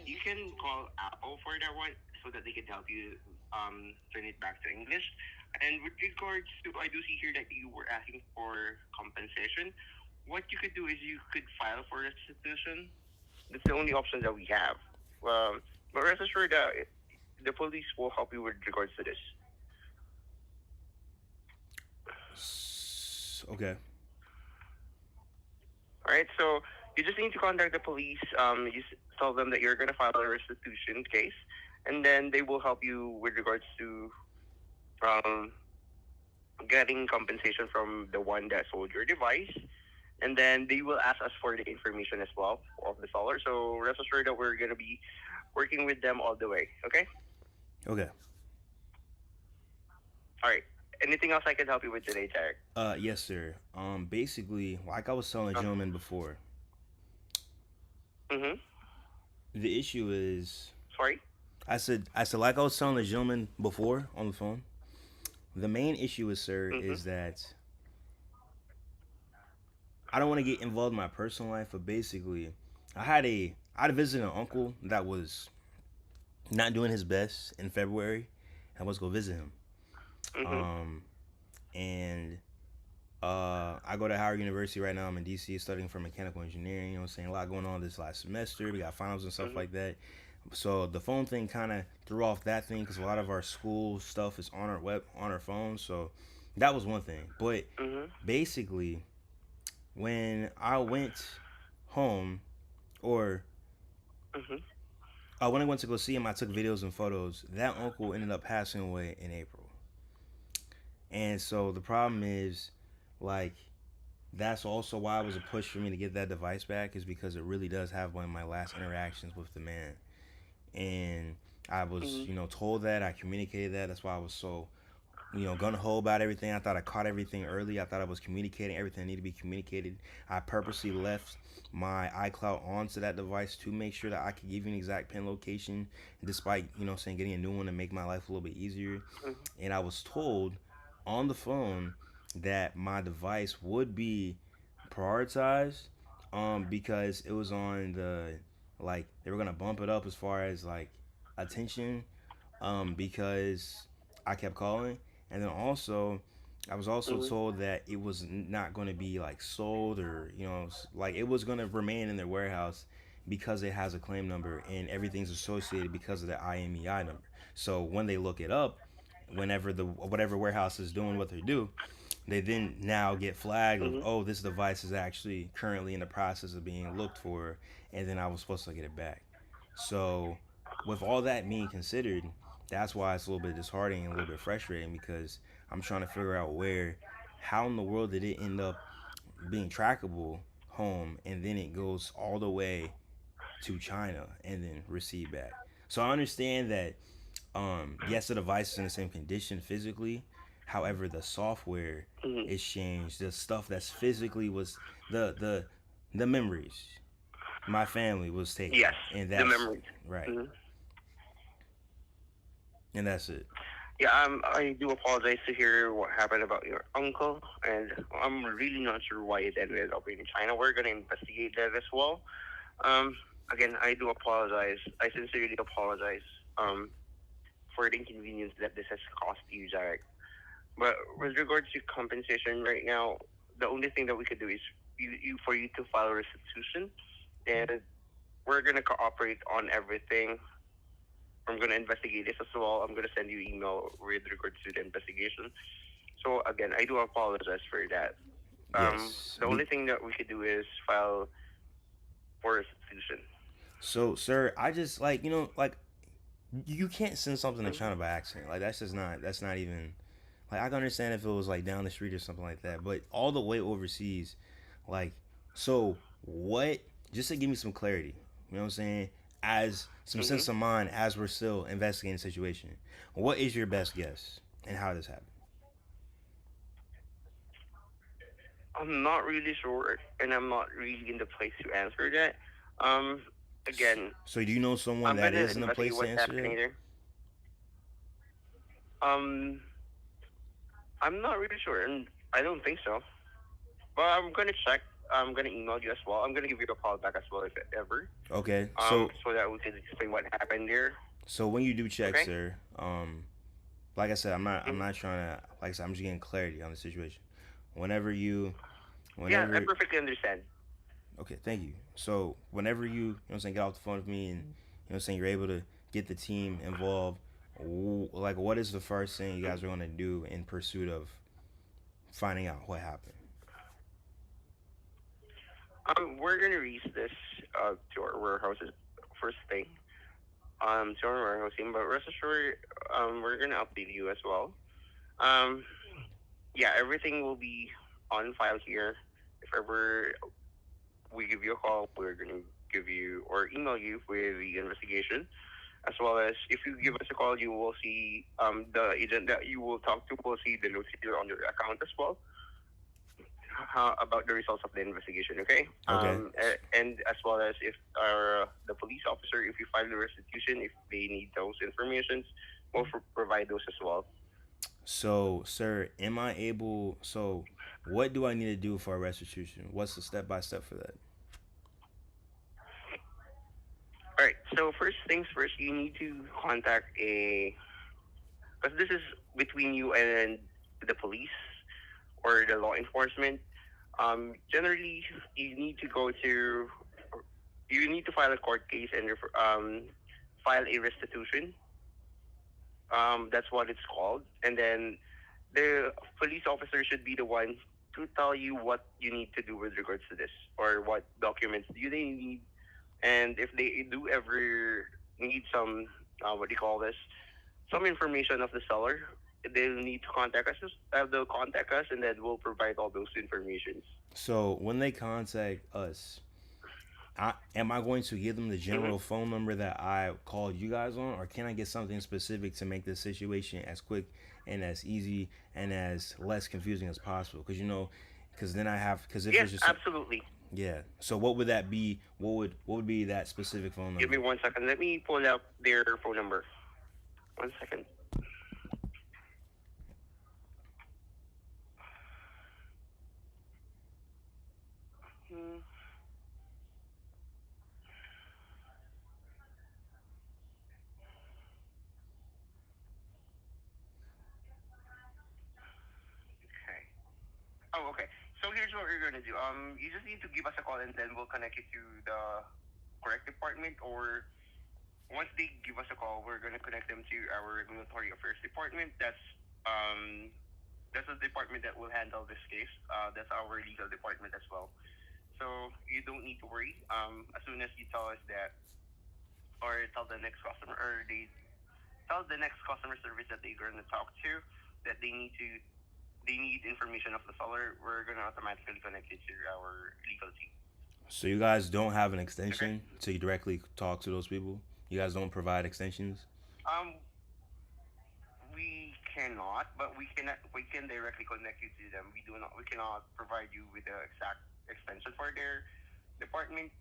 you can call Apple for that one so that they can help you turn it back to English. And with regards to, I do see here that you were asking for compensation. What you could do is you could file for restitution. That's the only option that we have. Um, but rest assured that the police will help you with regards to this. Okay. All right, so you just need to contact the police. You just tell them that you're going to file a restitution case, and then they will help you with regards to um, getting compensation from the one that sold your device. And then they will ask us for the information as well of the seller. So rest assured that we're going to be working with them all the way. Okay? Okay. All right. Anything else I can help you with today, Derek? Yes, sir. Basically, like I was telling a Uh, gentleman before, mm-hmm. the issue is, Sorry? I said, like I was telling the gentleman before on the phone, the main issue is, sir, Mm-hmm. is that I don't want to get involved in my personal life, but basically, I had visited an uncle that was not doing his best in February. I was go visit him. Mm-hmm. Um, and I go to Howard University right now. I'm in DC studying for mechanical engineering. You know what I'm saying? A lot going on this last semester. We got finals and stuff Mm-hmm. like that. So the phone thing kind of threw off that thing because a lot of our school stuff is on our phones. So that was one thing. But Mm-hmm. basically, when I went home, or Mm-hmm. when I went to go see him, I took videos and photos. That uncle ended up passing away in April. And so the problem is, like, that's also why it was a push for me to get that device back, is because it really does have one of my last interactions with the man. And I was, Mm-hmm. told that. I communicated that. That's why I was so, gun ho about everything. I thought I caught everything early. I thought I was communicating everything that needed to be communicated. I purposely left my iCloud onto that device to make sure that I could give you an exact pin location, despite, saying getting a new one to make my life a little bit easier. And I was told on the phone that my device would be prioritized, because it was on the, like, they were gonna bump it up as far as like attention, because I kept calling. And then also I was also Mm-hmm. told that it was not going to be like sold, or like it was going to remain in their warehouse because it has a claim number and everything's associated because of the IMEI number. So when they look it up, whenever the whatever warehouse is doing what they do, they then now get flagged of, Mm-hmm. oh, this device is actually currently in the process of being looked for, and then I was supposed to get it back. So with all that being considered, that's why it's a little bit disheartening and a little bit frustrating, because I'm trying to figure out how in the world did it end up being trackable home, and then it goes all the way to China and then received back. So I understand that, yes, the device is in the same condition physically. However, the software Mm-hmm. is changed. The stuff that's physically was the memories. My family was taken, Yes, and the that's memory. right, Mm-hmm. and that's it. Yeah, I do apologize to hear what happened about your uncle, and I'm really not sure why it ended up in China. We're gonna investigate that as well. Um, Again, I do apologize. I sincerely apologize for the inconvenience that this has cost you, Zarek. But with regards to compensation right now, the only thing that we could do is for you to file restitution, and we're gonna cooperate on everything. I'm gonna investigate this as well. I'm gonna send you email with regards to the investigation. So again, I do apologize for that. Yes. The only thing that we could do is file for restitution. So, sir, I just, like, like, you can't send something to Mm-hmm. China by accident. Like, that's not even, like, I can understand if it was like down the street or something like that, but all the way overseas, like, so what? Just to give me some clarity, you know what I'm saying? As some Mm-hmm. sense of mind, as we're still investigating the situation, what is your best guess and how this happened? I'm not really sure, and I'm not really in the place to answer that. Um, Again, So do you know someone I'm that gonna is in a investigate place to what's answer happening that? there. Um, I'm not really sure, and I don't think so. But I'm gonna check. I'm gonna email you as well. I'm gonna give you a call back as well if ever. Okay. So that we can explain what happened there. So when you do check, Okay. sir, like I said, I'm Mhm. not trying to, like I said, I'm just getting clarity on the situation. Whenever you, Yeah, I whenever, perfectly understand. okay, thank you. So whenever you know what I'm saying, get off the phone with me and you know what I'm saying, you're able to get the team involved. Like, what is the first thing you Mhm. guys are gonna do in pursuit of finding out what happened? We're gonna reach this to our warehouses first thing. To our warehouse team, but rest assured, we're gonna update you as well. Um, yeah, everything will be on file here. If ever we give you a call, we're gonna give you or email you with the investigation, as well as if you give us a call, you will see the agent that you will talk to will see the notes here on your account as well about the results of the investigation. Okay, Okay. and as well as if our the police officer, if you file the restitution, if they need those informations, we'll provide those as well. So, sir, am I able? So, what do I need to do for a restitution? What's the step by step for that? All right. So first things first, you need to contact a because this is between you and the police or the law enforcement. Generally, you need to go to you need to file a court case and file a restitution. That's what it's called, and then the police officer should be the one to tell you what you need to do with regards to this or what documents do they need, and if they do ever need some what do you call this some information of the seller, they'll need to contact us. They'll contact us, and then we'll provide all those informations. So, when they contact us, am I going to give them the Mm-hmm. general phone number that I called you guys on, or can I get something specific to make this situation as quick and as easy and as less confusing as possible? Because because then I have, because if Yes, it's just absolutely. yeah. So what would that be? What would be that specific phone Give me number? 1 second. Let me pull up their phone number. 1 second. Hmm, okay. Oh, okay. So here's what we're gonna do. You just need to give us a call, and then we'll connect you to the correct department. Or once they give us a call, we're gonna connect them to our regulatory affairs department. That's a department that will handle this case. That's our legal department as well. So you don't need to worry. As soon as you tell us that, or tell the next customer, or they tell the next customer service that they're going to talk to, that they need information of the seller, we're going to automatically connect it to our legal team. So you guys don't have an Okay. extension to directly talk to those people. You guys don't provide extensions. Um, we cannot, but we can directly connect you to them. We do not. We cannot provide you with the exact extension for their department.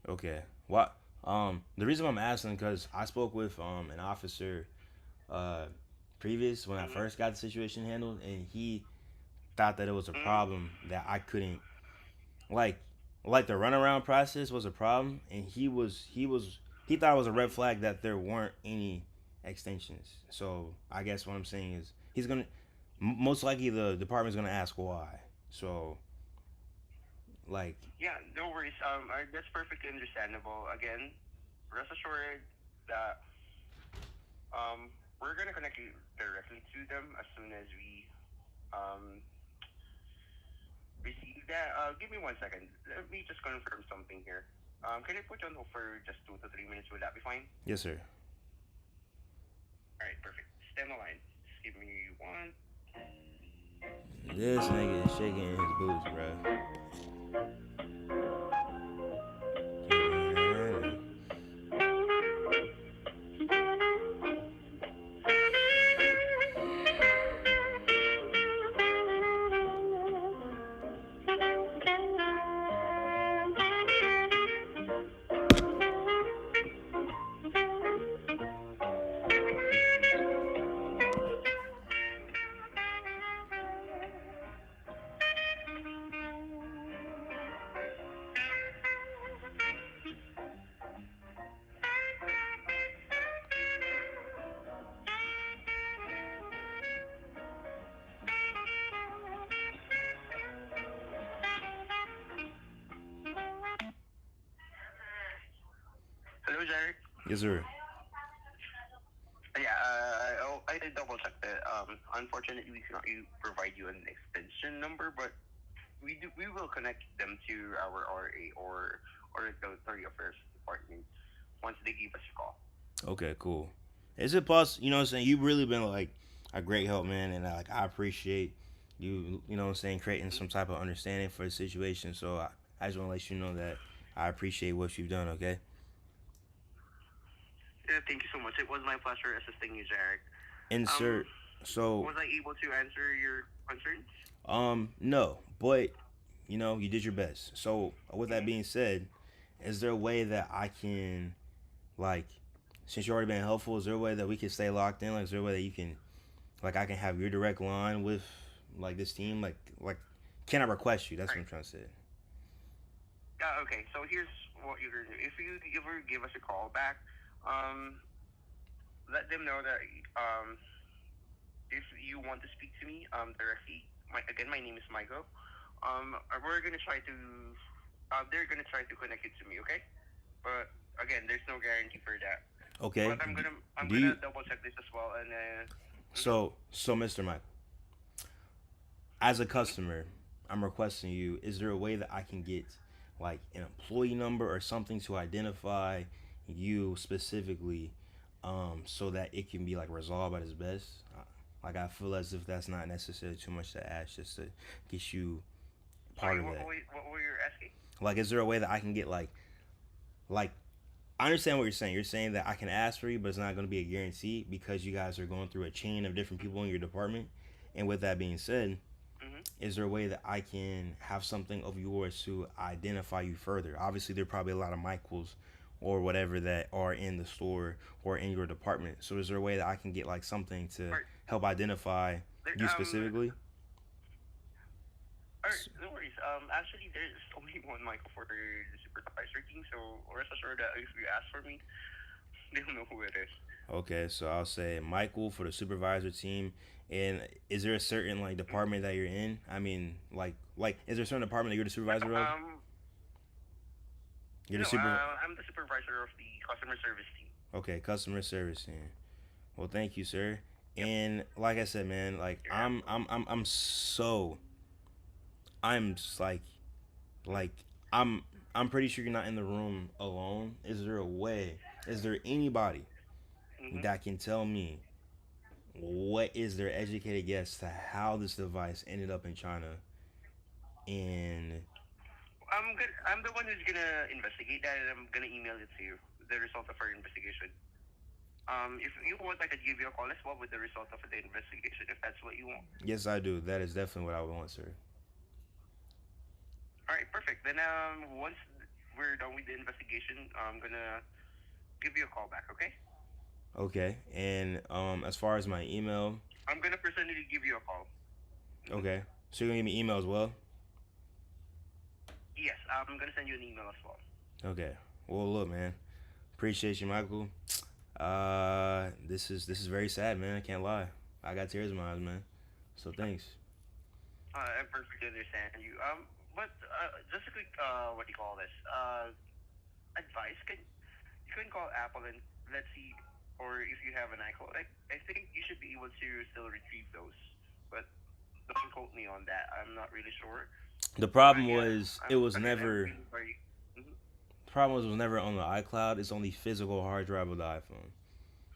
Okay. What? The reason I'm asking because I spoke with an officer uh previous when I Mm-hmm. first got the situation handled, and he thought that it was a Mm-hmm. problem that I couldn't like the runaround process was a problem, and he thought it was a red Mm-hmm. flag that there weren't any extensions. So I guess what I'm saying is he's gonna most likely the department's gonna ask why. So like Yeah, no worries. That's perfectly understandable. Again, rest assured that we're gonna connect you directly to them as soon as we um receive that. Give me 1 second. Let me just confirm something here. Can I put you on hold for just 2 to 3 minutes? Would that be fine? yes sir. All right, perfect. Stay on the line. Just give me one. This nigga is shaking in his boots, bro. Jared. Yes, sir. Yeah, I did double check that. Unfortunately, we cannot provide you an extension number, but we will connect them to our RA or regulatory affairs department once they give us a call. Okay, cool. Is it possible? You know what I'm saying? You've really been like a great help, man, and like I appreciate you. You know what I'm saying? Creating some type of understanding for the situation. So I just want to let you know that I appreciate what you've done. Okay. Yeah, thank you so much. It was my pleasure assisting you, Jared. Um, Insert. So was I able to answer your concerns? no, but you know you did your best. So with that Mm-hmm. being said, is there a way that I can like, since you've already been helpful, is there a way that we can stay locked in? Like, is there a way that you can like I can have your direct line with like this team? Like can I request you? That's All what right. I'm trying to say. Okay. So here's what you're gonna do. If you ever give us a call back, um, let them know that if you want to speak to me directly, my name is Michael. We're gonna try to, they're gonna try to connect it to me, okay? But again, there's no guarantee for that. Okay. But I'm Do gonna you double check this as well, and mhm, so Mr. Mike, as a mhm. customer, I'm requesting you, is there a way that I can get like an employee number or something to identify you specifically so that it can be like resolved at its best? Like I feel as if that's not necessarily too much to ask just to get you part Sorry, of that. what were you asking? Like is there a way that I can get like I understand what you're saying. You're saying that I can ask for you, but it's not going to be a guarantee because you guys are going through a chain of different people in your department. And with that being said, Mm-hmm. is there a way that I can have something of yours to identify you further? Obviously, there are probably a lot of Michaels or whatever that are in the store or in your department. So, is there a way that I can get like something to All right, help identify there, you specifically? all right, no worries. Actually, there's only one Michael for the supervisor team, so rest assured that if you ask for me, they'll know who it is. Okay, so I'll say Michael for the supervisor team. And is there a certain like Mm-hmm. department that you're in? I mean, like is there a certain department that you're the supervisor of? You're the No, super. I'm the supervisor of the customer service team. Okay, customer service team. Well, thank you, sir. Yep, And like I said, man, like you're absolutely. I'm just like I'm I'm pretty sure you're not in the room alone. Is there a way? Is there anybody Mm-hmm. that can tell me what is their educated guess to how this device ended up in China? And I'm the one who's gonna investigate that, and I'm gonna email it to you. The result of our investigation. If you want, I could give you a call as well with the result of the investigation, if that's what you want. yes, I do. That is definitely what I would want, sir. All right, perfect. Then once we're done with the investigation, I'm gonna give you a call back. Okay? Okay. And as far as my email, I'm gonna personally give you a call. Mm-hmm. okay. So you're gonna give me email as well? Yes, I'm gonna send you an email as well. Okay. Well, look, man. Appreciate you, Michael. This is very sad, man. I can't lie. I got tears in my eyes, man. So thanks. I perfectly understand you. But just a quick, what do you call this? Advice. You can call Apple and let's see, or if you have an iCloud, I think you should be able to still retrieve those. But don't quote me on that. I'm not really sure. The problem Yeah, was it was again, I'm never really sorry. Mm-hmm. the problem was it was never on the iCloud. It's on the physical hard drive of the iPhone.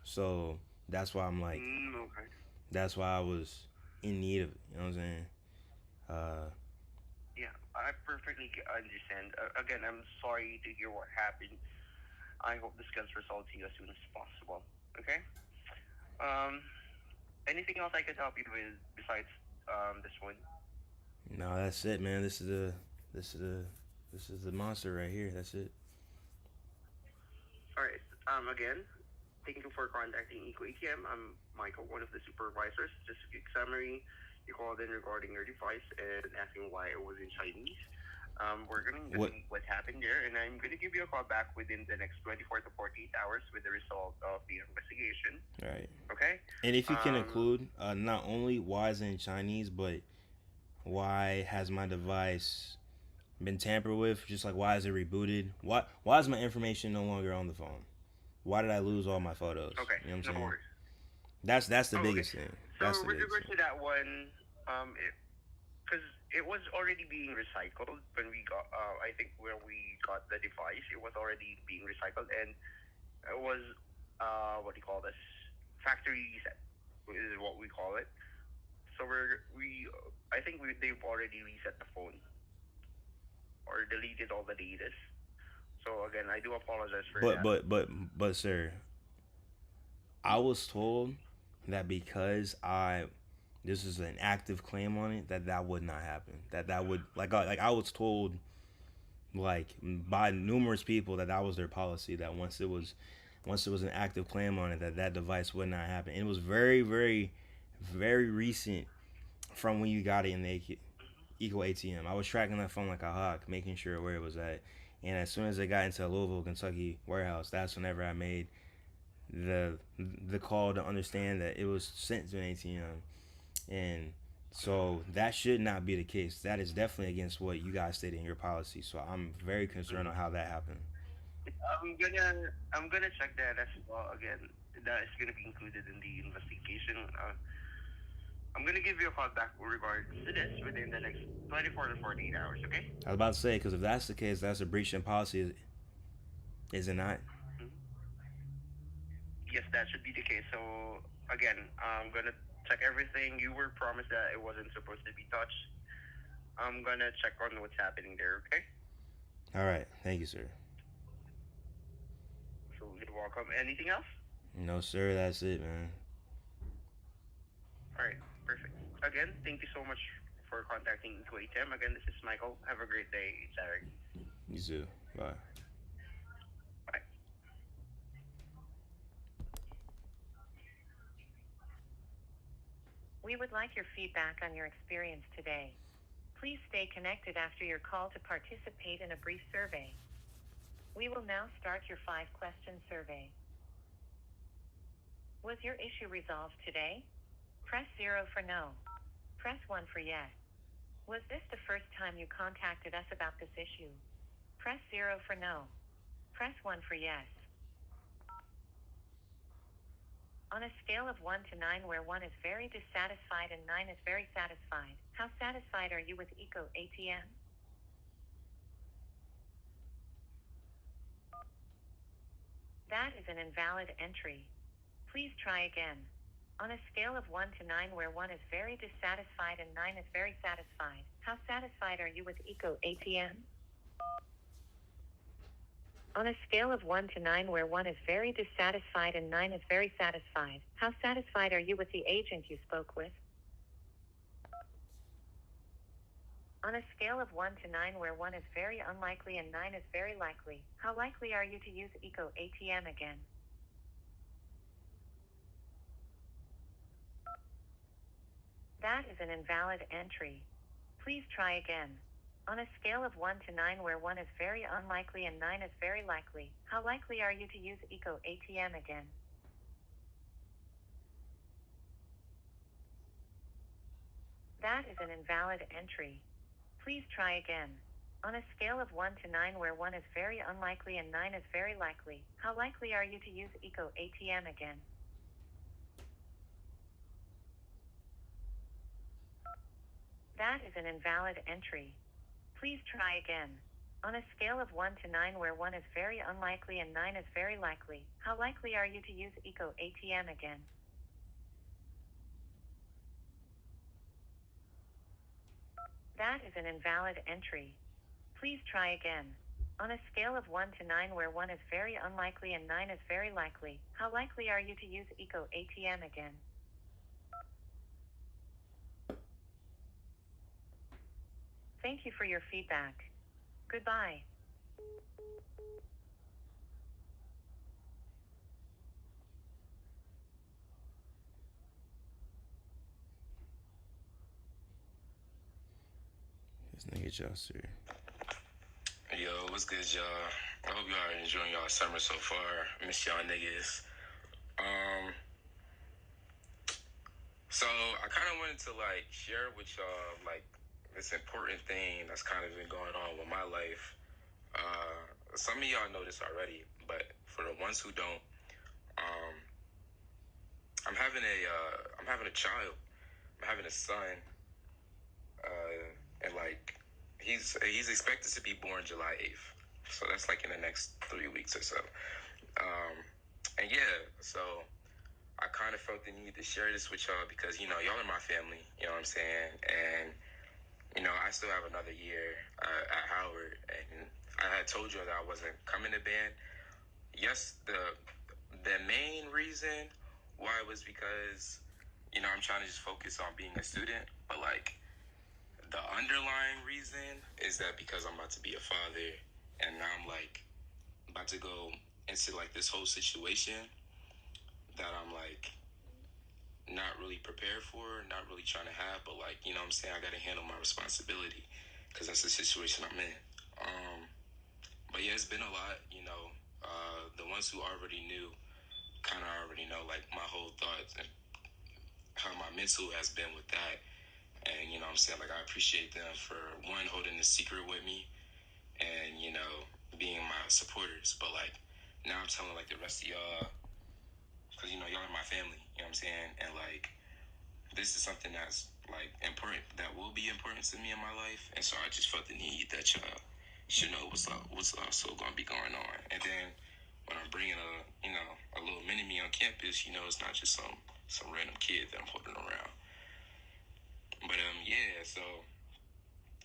So that's why I'm like Okay. that's why I was in need of it. You know what I'm saying? Uh, Yeah, I perfectly understand. Again, I'm sorry to hear what happened. I hope this gets resolved to you as soon as possible. Okay. Um, anything else I can help you with besides this one? no, that's it, man. This is the this is the monster right here. That's it. All right. Again, thank you for contacting Eco ATM. I'm Michael, one of the supervisors. Just a quick summary. You called in regarding your device and asking why it was in Chinese. We're going to What? investigate what happened there, and I'm going to give you a call back within the next 24 to 48 hours with the result of the investigation. All right. Okay? And if you can Um, include not only why is it in Chinese, but why has my device been tampered with? Just like why is it rebooted? Why is my information no longer on the phone? why did I lose all my photos? Okay, You know what no I'm saying? worries. That's the Oh, okay. biggest thing. So That's the with biggest regards thing. to that one, because it was already being recycled when we got, I think when we got the device, it was already being recycled, and it was, what do you call this? Factory reset is what we call it. So I think they've already reset the phone or deleted all the data. So again, I do apologize for But that. but but but sir, I was told that because I this is an active claim on it, that would not happen. That would like I was told like by numerous people that was their policy, that once it was an active claim on it, that device would not happen. And it was very recent from when you got it in the Eco ATM. I was tracking that phone like a hawk, making sure where it was at. And as soon as it got into Louisville, Kentucky warehouse, that's whenever I made the the call to understand that it was sent to an ATM. And so that should not be the case. That is definitely against what you guys stated in your policy. So I'm very concerned on how that happened. I'm gonna check that as well again. That is gonna be included in the investigation. I'm gonna give you a call back with regards to this within the next 24 to 48 hours. Okay? I was about to say, because if that's the case, that's a breach in policy, is it not? Mhm. Yes, that should be the case. So again, I'm gonna check everything. You were promised that it wasn't supposed to be touched. I'm gonna check on what's happening there. Okay? All right. Thank you, sir. So you're welcome. Anything else? No, sir. That's it, man. All right, perfect. Again, thank you so much for contacting EcoATM. Again, this is Michael. Have a great day, Derek. You too. Bye. Bye. We would like your feedback on your experience today. Please stay connected after your call to participate in a brief survey. We will now start your 5-question survey. Was your issue resolved today? Press 0 for no. Press 1 for yes. Was this the first time you contacted us about this issue? Press 0 for no. Press 1 for yes. On a scale of 1 to 9, where 1 is very dissatisfied and 9 is very satisfied, how satisfied are you with Eco ATM? That is an invalid entry. Please try again. On a scale of 1 to 9, where 1 is very dissatisfied and 9 is very satisfied, how satisfied are you with Eco ATM? On a scale of 1 to 9, where 1 is very dissatisfied and 9 is very satisfied, how satisfied are you with the agent you spoke with? On a scale of 1 to 9, where 1 is very unlikely and 9 is very likely, how likely are you to use Eco ATM again? That is an invalid entry. Please try again. On a scale of 1 to 9, where 1 is very unlikely and 9 is very likely, how likely are you to use Eco ATM again? That is an invalid entry. Please try again. On a scale of 1 to 9, where 1 is very unlikely and 9 is very likely, how likely are you to use Eco ATM again? That is an invalid entry. Please try again. On a scale of 1 to 9, where 1 is very unlikely and 9 is very likely, how likely are you to use Eco ATM again? That is an invalid entry. Please try again. On a scale of 1 to 9, where 1 is very unlikely and 9 is very likely, how likely are you to use Eco ATM again? Thank you for your feedback. Goodbye. This nigga just sir. Yo, what's good, y'all? I hope y'all are enjoying y'all summer so far. Miss y'all niggas. So I kind of wanted to share with y'all this important thing that's kind of been going on with my life. Some of y'all know this already, but for the ones who don't, I'm having a child. I'm having a son, and like he's expected to be born July 8th. So that's like in the next 3 weeks or so. Um, and yeah, so I kind of felt the need to share this with y'all because y'all are my family. You know what I'm saying? And I still have another year at Howard, and I had told you that I wasn't coming to band. Yes, the main reason why was because I'm trying to just focus on being a student, but like the underlying reason is that because I'm about to be a father, and now I'm like about to go into like this whole situation that I'm like not really prepared for, not really trying to have, but like what I'm saying, I got to handle my responsibility because that's the situation I'm in. Um, but yeah, it's been a lot. The ones who already knew kind of already know like my whole thoughts and how my mental has been with that. And what I'm saying, like I appreciate them for one holding the secret with me and being my supporters. But like now I'm telling like the rest of y'all because y'all are my family. You know what I'm saying? And like this is something that's like important that will be important to me in my life. And so I just felt the need that y'all should know what's also gonna be going on. And then when I'm bringing a little mini me on campus, it's not just some random kid that I'm holding around. But yeah, so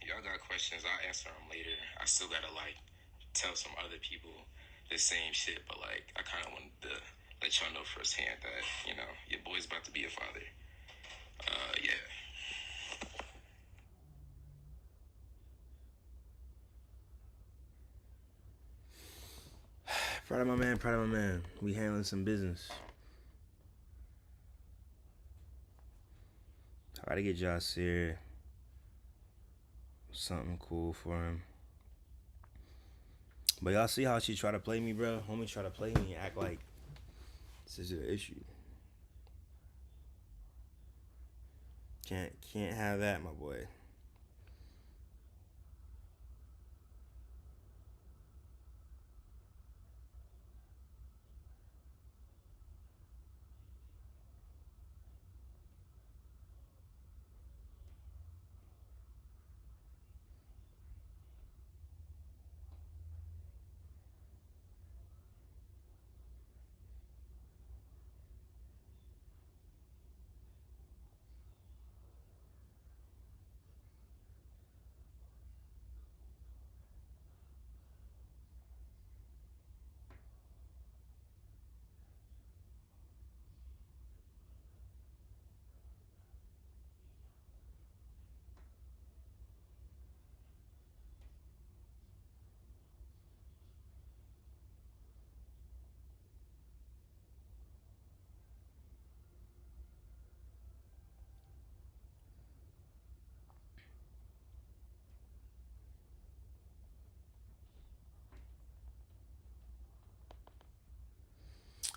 y'all got questions, I'll answer them later. I still gotta like tell some other people the same shit, but like I kind of wanted to let y'all know firsthand that your boy's about to be a father. Yeah. Proud of my man, proud of my man. We handling some business. I gotta get Josh here. Something cool for him. But y'all see how she try to play me, bro? Homie try to play me and act like this is an issue. Can't have that, my boy.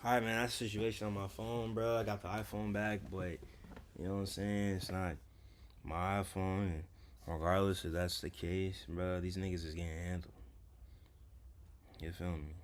Alright, man, that's the situation on my phone, bro. I got the iPhone back, but you know what I'm saying? It's not my iPhone, and regardless if that's the case, bro, these niggas is getting handled. You feel me?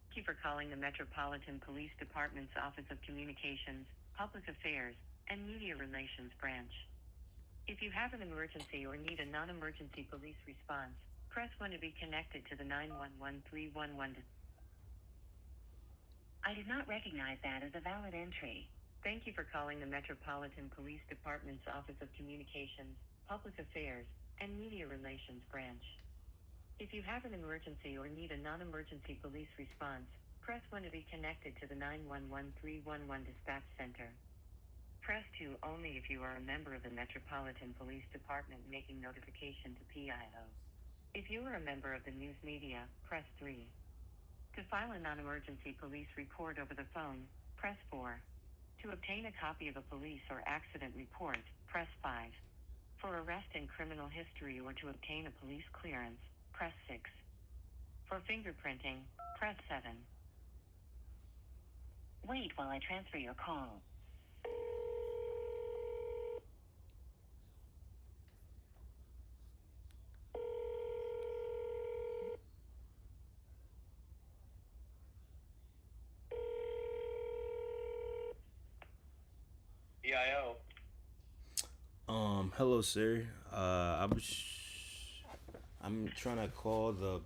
Thank you for calling the Metropolitan Police Department's Office of Communications, Public Affairs, and Media Relations Branch. If you have an emergency or need a non-emergency police response, press 1 to be connected to the 911 311. I did not recognize that as a valid entry. Thank you for calling the Metropolitan Police Department's Office of Communications, Public Affairs, and Media Relations Branch. If you have an emergency or need a non-emergency police response, press 1 to be connected to the 911 311 dispatch center. Press 2 only if you are a member of the Metropolitan Police Department making notification to PIO. If you are a member of the news media, press 3. To file a non-emergency police report over the phone, press 4. To obtain a copy of a police or accident report, press 5. For arrest and criminal history or to obtain a police clearance, press 6. For fingerprinting, press 7. Wait while I transfer your call. EIO. Hello, sir. I'm trying to call the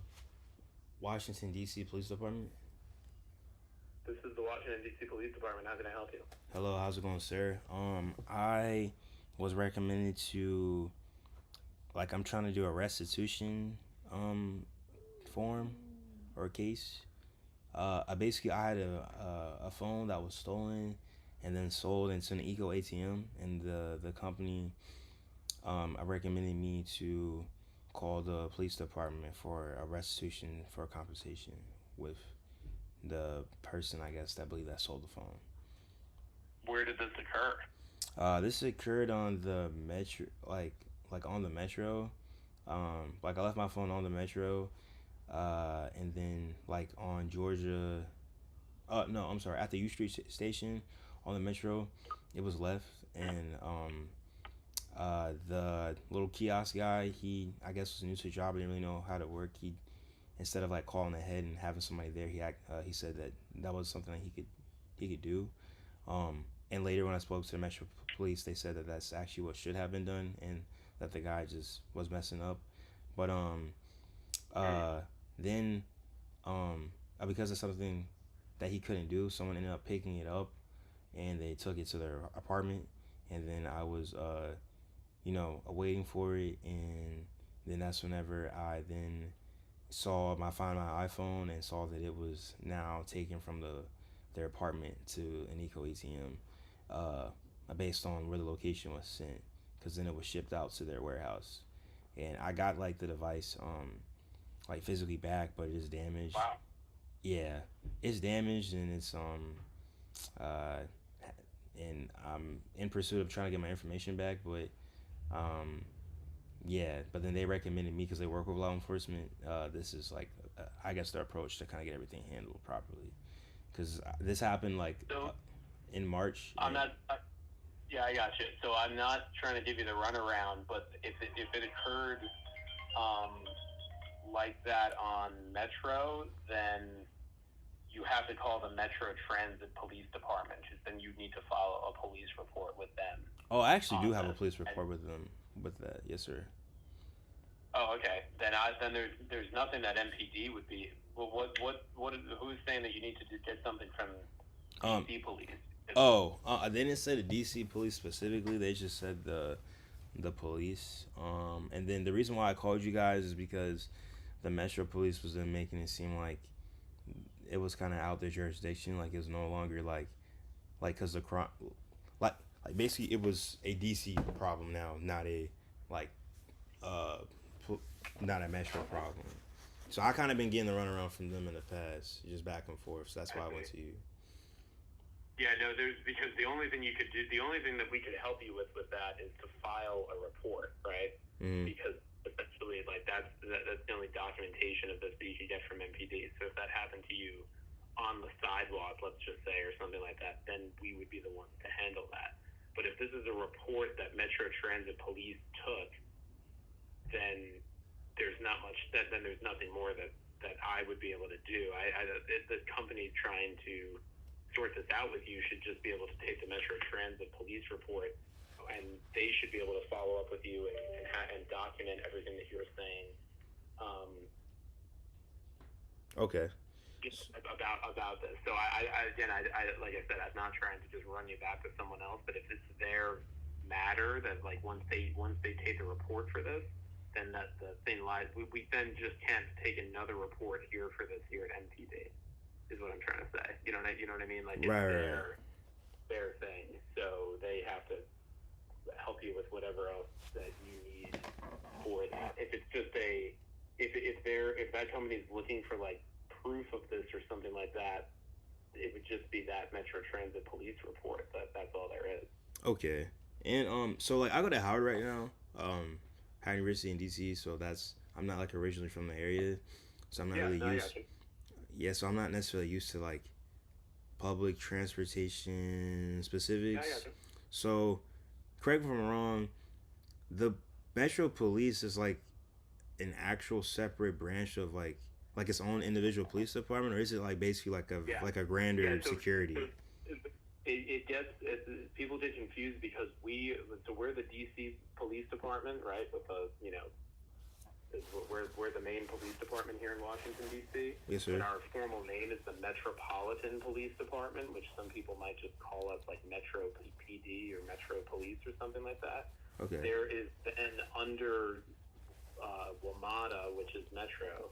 Washington D.C. Police Department. This is the Washington, D.C. Police Department. How can I help you? Hello, how's it going, sir? I was recommended to, like, I'm trying to do a restitution, form or case. I had a phone that was stolen and then sold into an Eco ATM, and the company recommended me to call the police department for a restitution for compensation with the person, I guess, that believe that sold the phone. Where did this occur? This occurred on the metro, like on the metro. Like I left my phone on the metro, and then like on Georgia. No, I'm sorry. At the U Street station on the metro, it was left, and the little kiosk guy, I guess was new to the job, didn't really know how to work. He, instead of like calling ahead and having somebody there, he said that was something that he could do. And later when I spoke to the Metro Police, they said that that's actually what should have been done, and that the guy just was messing up. But then because of something that he couldn't do, someone ended up picking it up, and they took it to their apartment. And then I was waiting for it, and then that's whenever I then find my iPhone and saw that it was now taken from their apartment to an Eco ATM, based on where the location was sent, because then it was shipped out to their warehouse, and I got like the device like physically back, but it is damaged. Wow. Yeah, it's damaged, and it's and I'm in pursuit of trying to get my information back, but yeah, but then they recommended me because they work with law enforcement. This is like, I guess, their approach to kind of get everything handled properly. Because this happened like in March. Yeah, I got you. So I'm not trying to give you the runaround, but if it occurred like that on Metro, then you have to call the Metro Transit Police Department. Then you need to file a police report with them. Oh, I actually do have a police report with them. With that, yes, sir. Oh, okay. Then there's nothing that MPD would be. Well, who's saying that you need to get something from DC police? They didn't say the DC police specifically. They just said the police. And then the reason why I called you guys is because the Metro Police was then making it seem like it was kind of out their jurisdiction, like it was no longer like because the crime, like basically it was a DC problem now, not a not a Metro problem. So I kind of been getting the runaround from them in the past, just back and forth. So that's why I went to you. Yeah, no, because the only thing you could do, the only thing that we could help you with that is to file a report, right? Mm-hmm. Because essentially, like that's the only documentation of this that you could get from MPD. So if that happened to you on the sidewalk, let's just say, or something like that, then we would be the ones to handle that. But if this is a report that Metro Transit Police took, then there's not much. Then there's nothing more that I would be able to do. The company trying to sort this out with you should just be able to take the Metro Transit Police report, and they should be able to follow up with you and document everything that you're saying. Okay. About this. So I like I said, I'm not trying to just run you back to someone else, but if it's their matter, that like once they take the report for this, then that the thing lies. We then just can't take another report here for this here at MPD. Is what I'm trying to say. You know what I mean? Like it's their thing. So they have to help you with whatever else that you need for that. If if that company's looking for like proof of this or something like that, it would just be that Metro Transit police report. That's all there is. Okay. And so like I go to Howard right now, Howard University in DC. So that's I'm not like originally from the area, so I'm not really I used. got you. Yeah, so I'm not necessarily used to like public transportation I specifics. got you. So correct me if I'm wrong. The Metro Police is like an actual separate branch of like its own individual police department, or is it like basically Yeah. like a grander security? It gets people get confused because we're the DC Police Department, right? With the we're the main police department here in Washington D.C. Yes, sir. And our formal name is the Metropolitan Police Department, which some people might just call us like Metro PD or Metro Police or something like that. Okay. There is then under WMATA, which is Metro,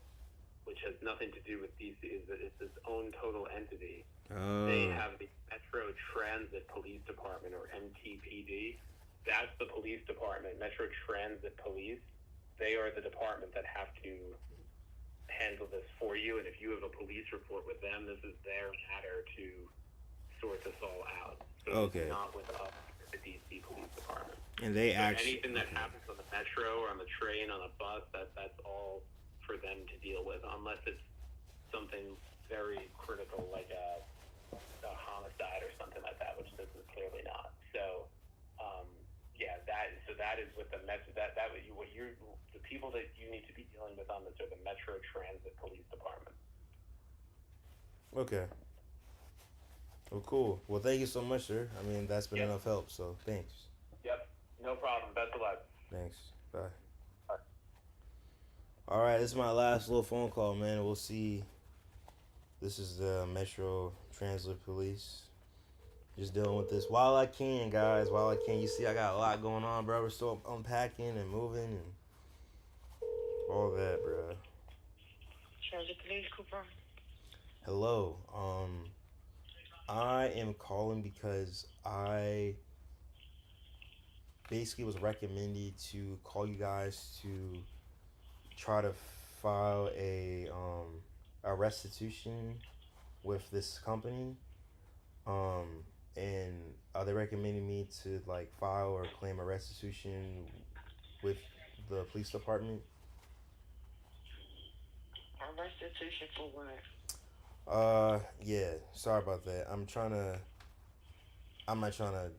which has nothing to do with DC. It's its own total entity. They have the Metro Transit Police Department, or MTPD. That's the police department. Metro Transit Police. They are the department that have to handle this for you. And if you have a police report with them, this is their matter to sort this all out. So Okay. it's not with us, the DC Police Department. And they So actually anything that happens on the metro or on the train, on a bus, that's all for them to deal with, unless it's something very critical like a homicide or something like that, which this is clearly not. So, that is with the metro. That the people that you need to be dealing with on this are the Metro Transit Police Department. Okay. Well, cool. Well, thank you so much, sir. I mean, that's been enough help. So thanks. Yep, no problem. Best of luck. Thanks. Bye. Bye. All right, this is my last little phone call, man. We'll see. This is the Metro Transit Police. Just dealing with this while I can, guys. While I can. You see, I got a lot going on, bro. We're still unpacking and moving and all that, bro. Transit Police, Cooper. Hello. I am calling because I basically was recommended to call you guys to try to file a restitution with this company. And they recommended me to like file or claim a restitution with the police department. A restitution for what? Yeah, sorry about that. I'm not trying to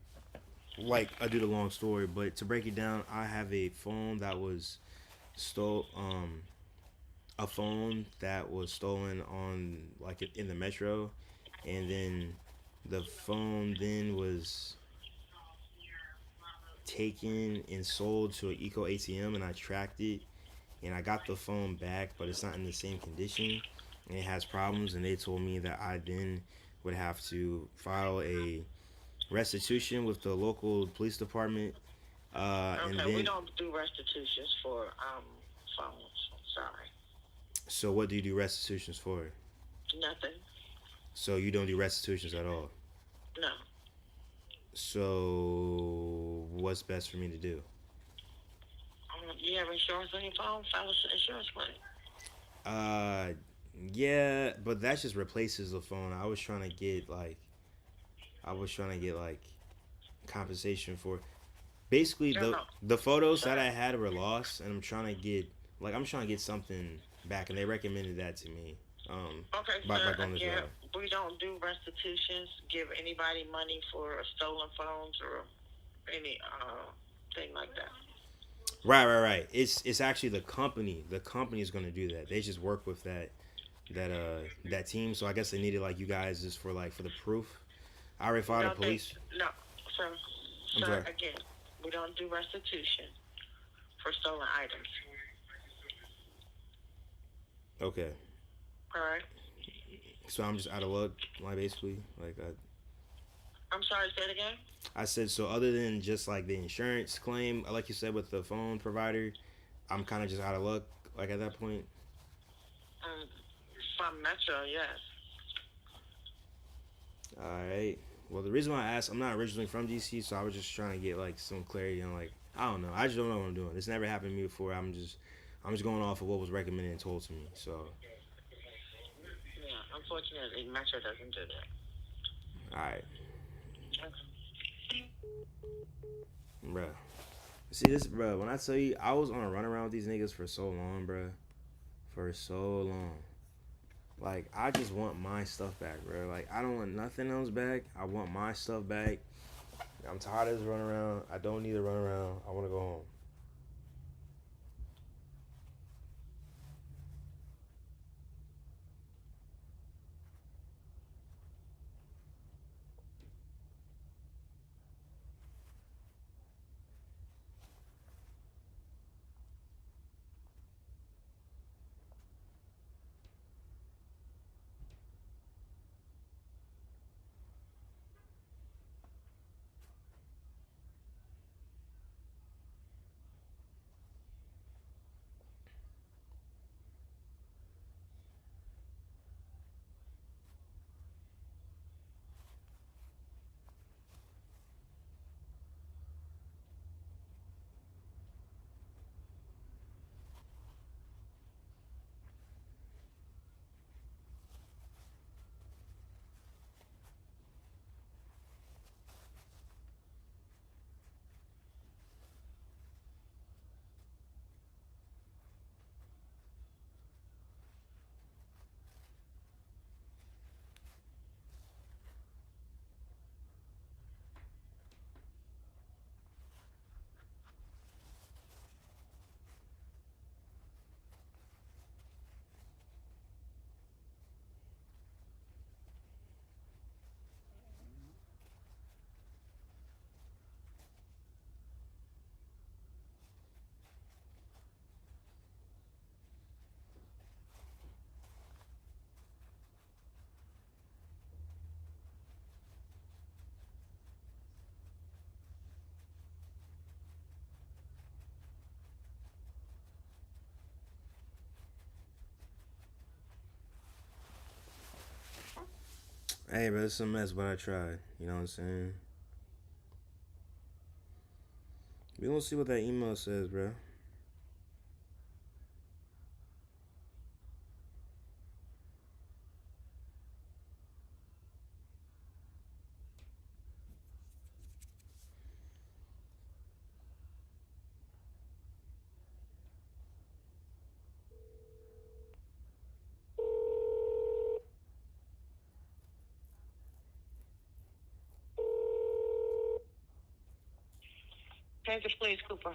like I do the long story, but to break it down, I have a phone that was a phone that was stolen on like in the metro, and then the phone then was taken and sold to an Eco ATM, and I tracked it, and I got the phone back, but it's not in the same condition, and it has problems, and they told me that I then would have to file a restitution with the local police department. And then, we don't do restitutions for phones. Sorry. So what do you do restitutions for? Nothing. So you don't do restitutions at all? No. So what's best for me to do? You have insurance on your phone? File an insurance claim. Yeah, but that just replaces the phone. I was trying to get compensation for basically the photos that I had were lost, and I'm trying to get something back, and they recommended that to me. Okay, by sir. going this Yeah, route. we don't do restitutions. Give anybody money for stolen phones or any thing like that. Right. It's actually the company. The company is going to do that. They just work with that team. So I guess they needed like you guys just for the proof. I already filed the police. No, sir. I'm Sir, sorry. again, we don't do restitution for stolen items. Okay. All right. So I'm just out of luck, basically. I'm sorry, say it again? I said, so other than just the insurance claim, like you said with the phone provider, I'm kind of just out of luck, at that point. From Metro, yes. All right. Well, the reason why I asked, I'm not originally from DC, so I was just trying to get some clarity on I don't know. I just don't know what I'm doing. This never happened to me before. I'm I'm just going off of what was recommended and told to me. So, Yeah, unfortunately, Metro doesn't do that. all right, bruh. See this, bruh. When I tell you, I was on a run around with these niggas for so long, bruh. For so long. Like, I just want my stuff back, bro. Like, I don't want nothing else back. I want my stuff back. I'm tired of this run around. I don't need to run around. I want to go home. Hey, bro, it's a mess, but I tried. You know what I'm saying? We gonna see what that email says, bro. Kansas, please, Cooper.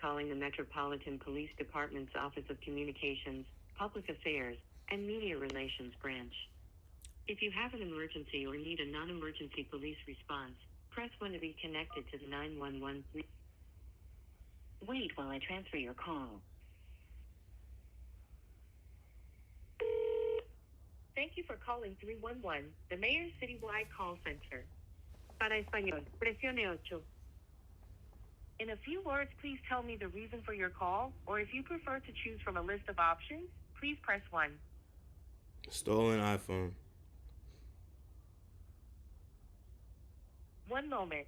Calling the Metropolitan Police Department's Office of Communications, Public Affairs, and Media Relations Branch. If you have an emergency or need a non-emergency police response, press 1 to be connected to the 911. Wait while I transfer your call. Thank you for calling 311, the Mayor's Citywide Call Center. Para español, presione 8. In a few words, please tell me the reason for your call, or if you prefer to choose from a list of options, please press 1. Stolen iPhone. One moment.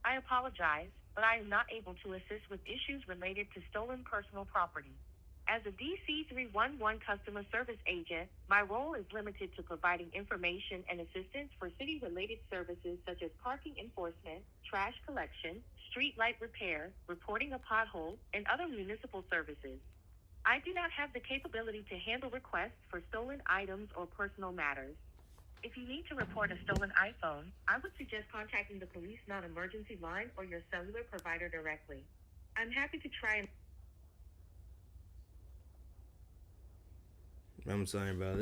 I apologize, but I am not able to assist with issues related to stolen personal property. As a DC 311 customer service agent, my role is limited to providing information and assistance for city-related services such as parking enforcement, trash collection, street light repair, reporting a pothole, and other municipal services. I do not have the capability to handle requests for stolen items or personal matters. If you need to report a stolen iPhone, I would suggest contacting the police non-emergency line or your cellular provider directly. I'm happy to try and I'm telling you, bro. This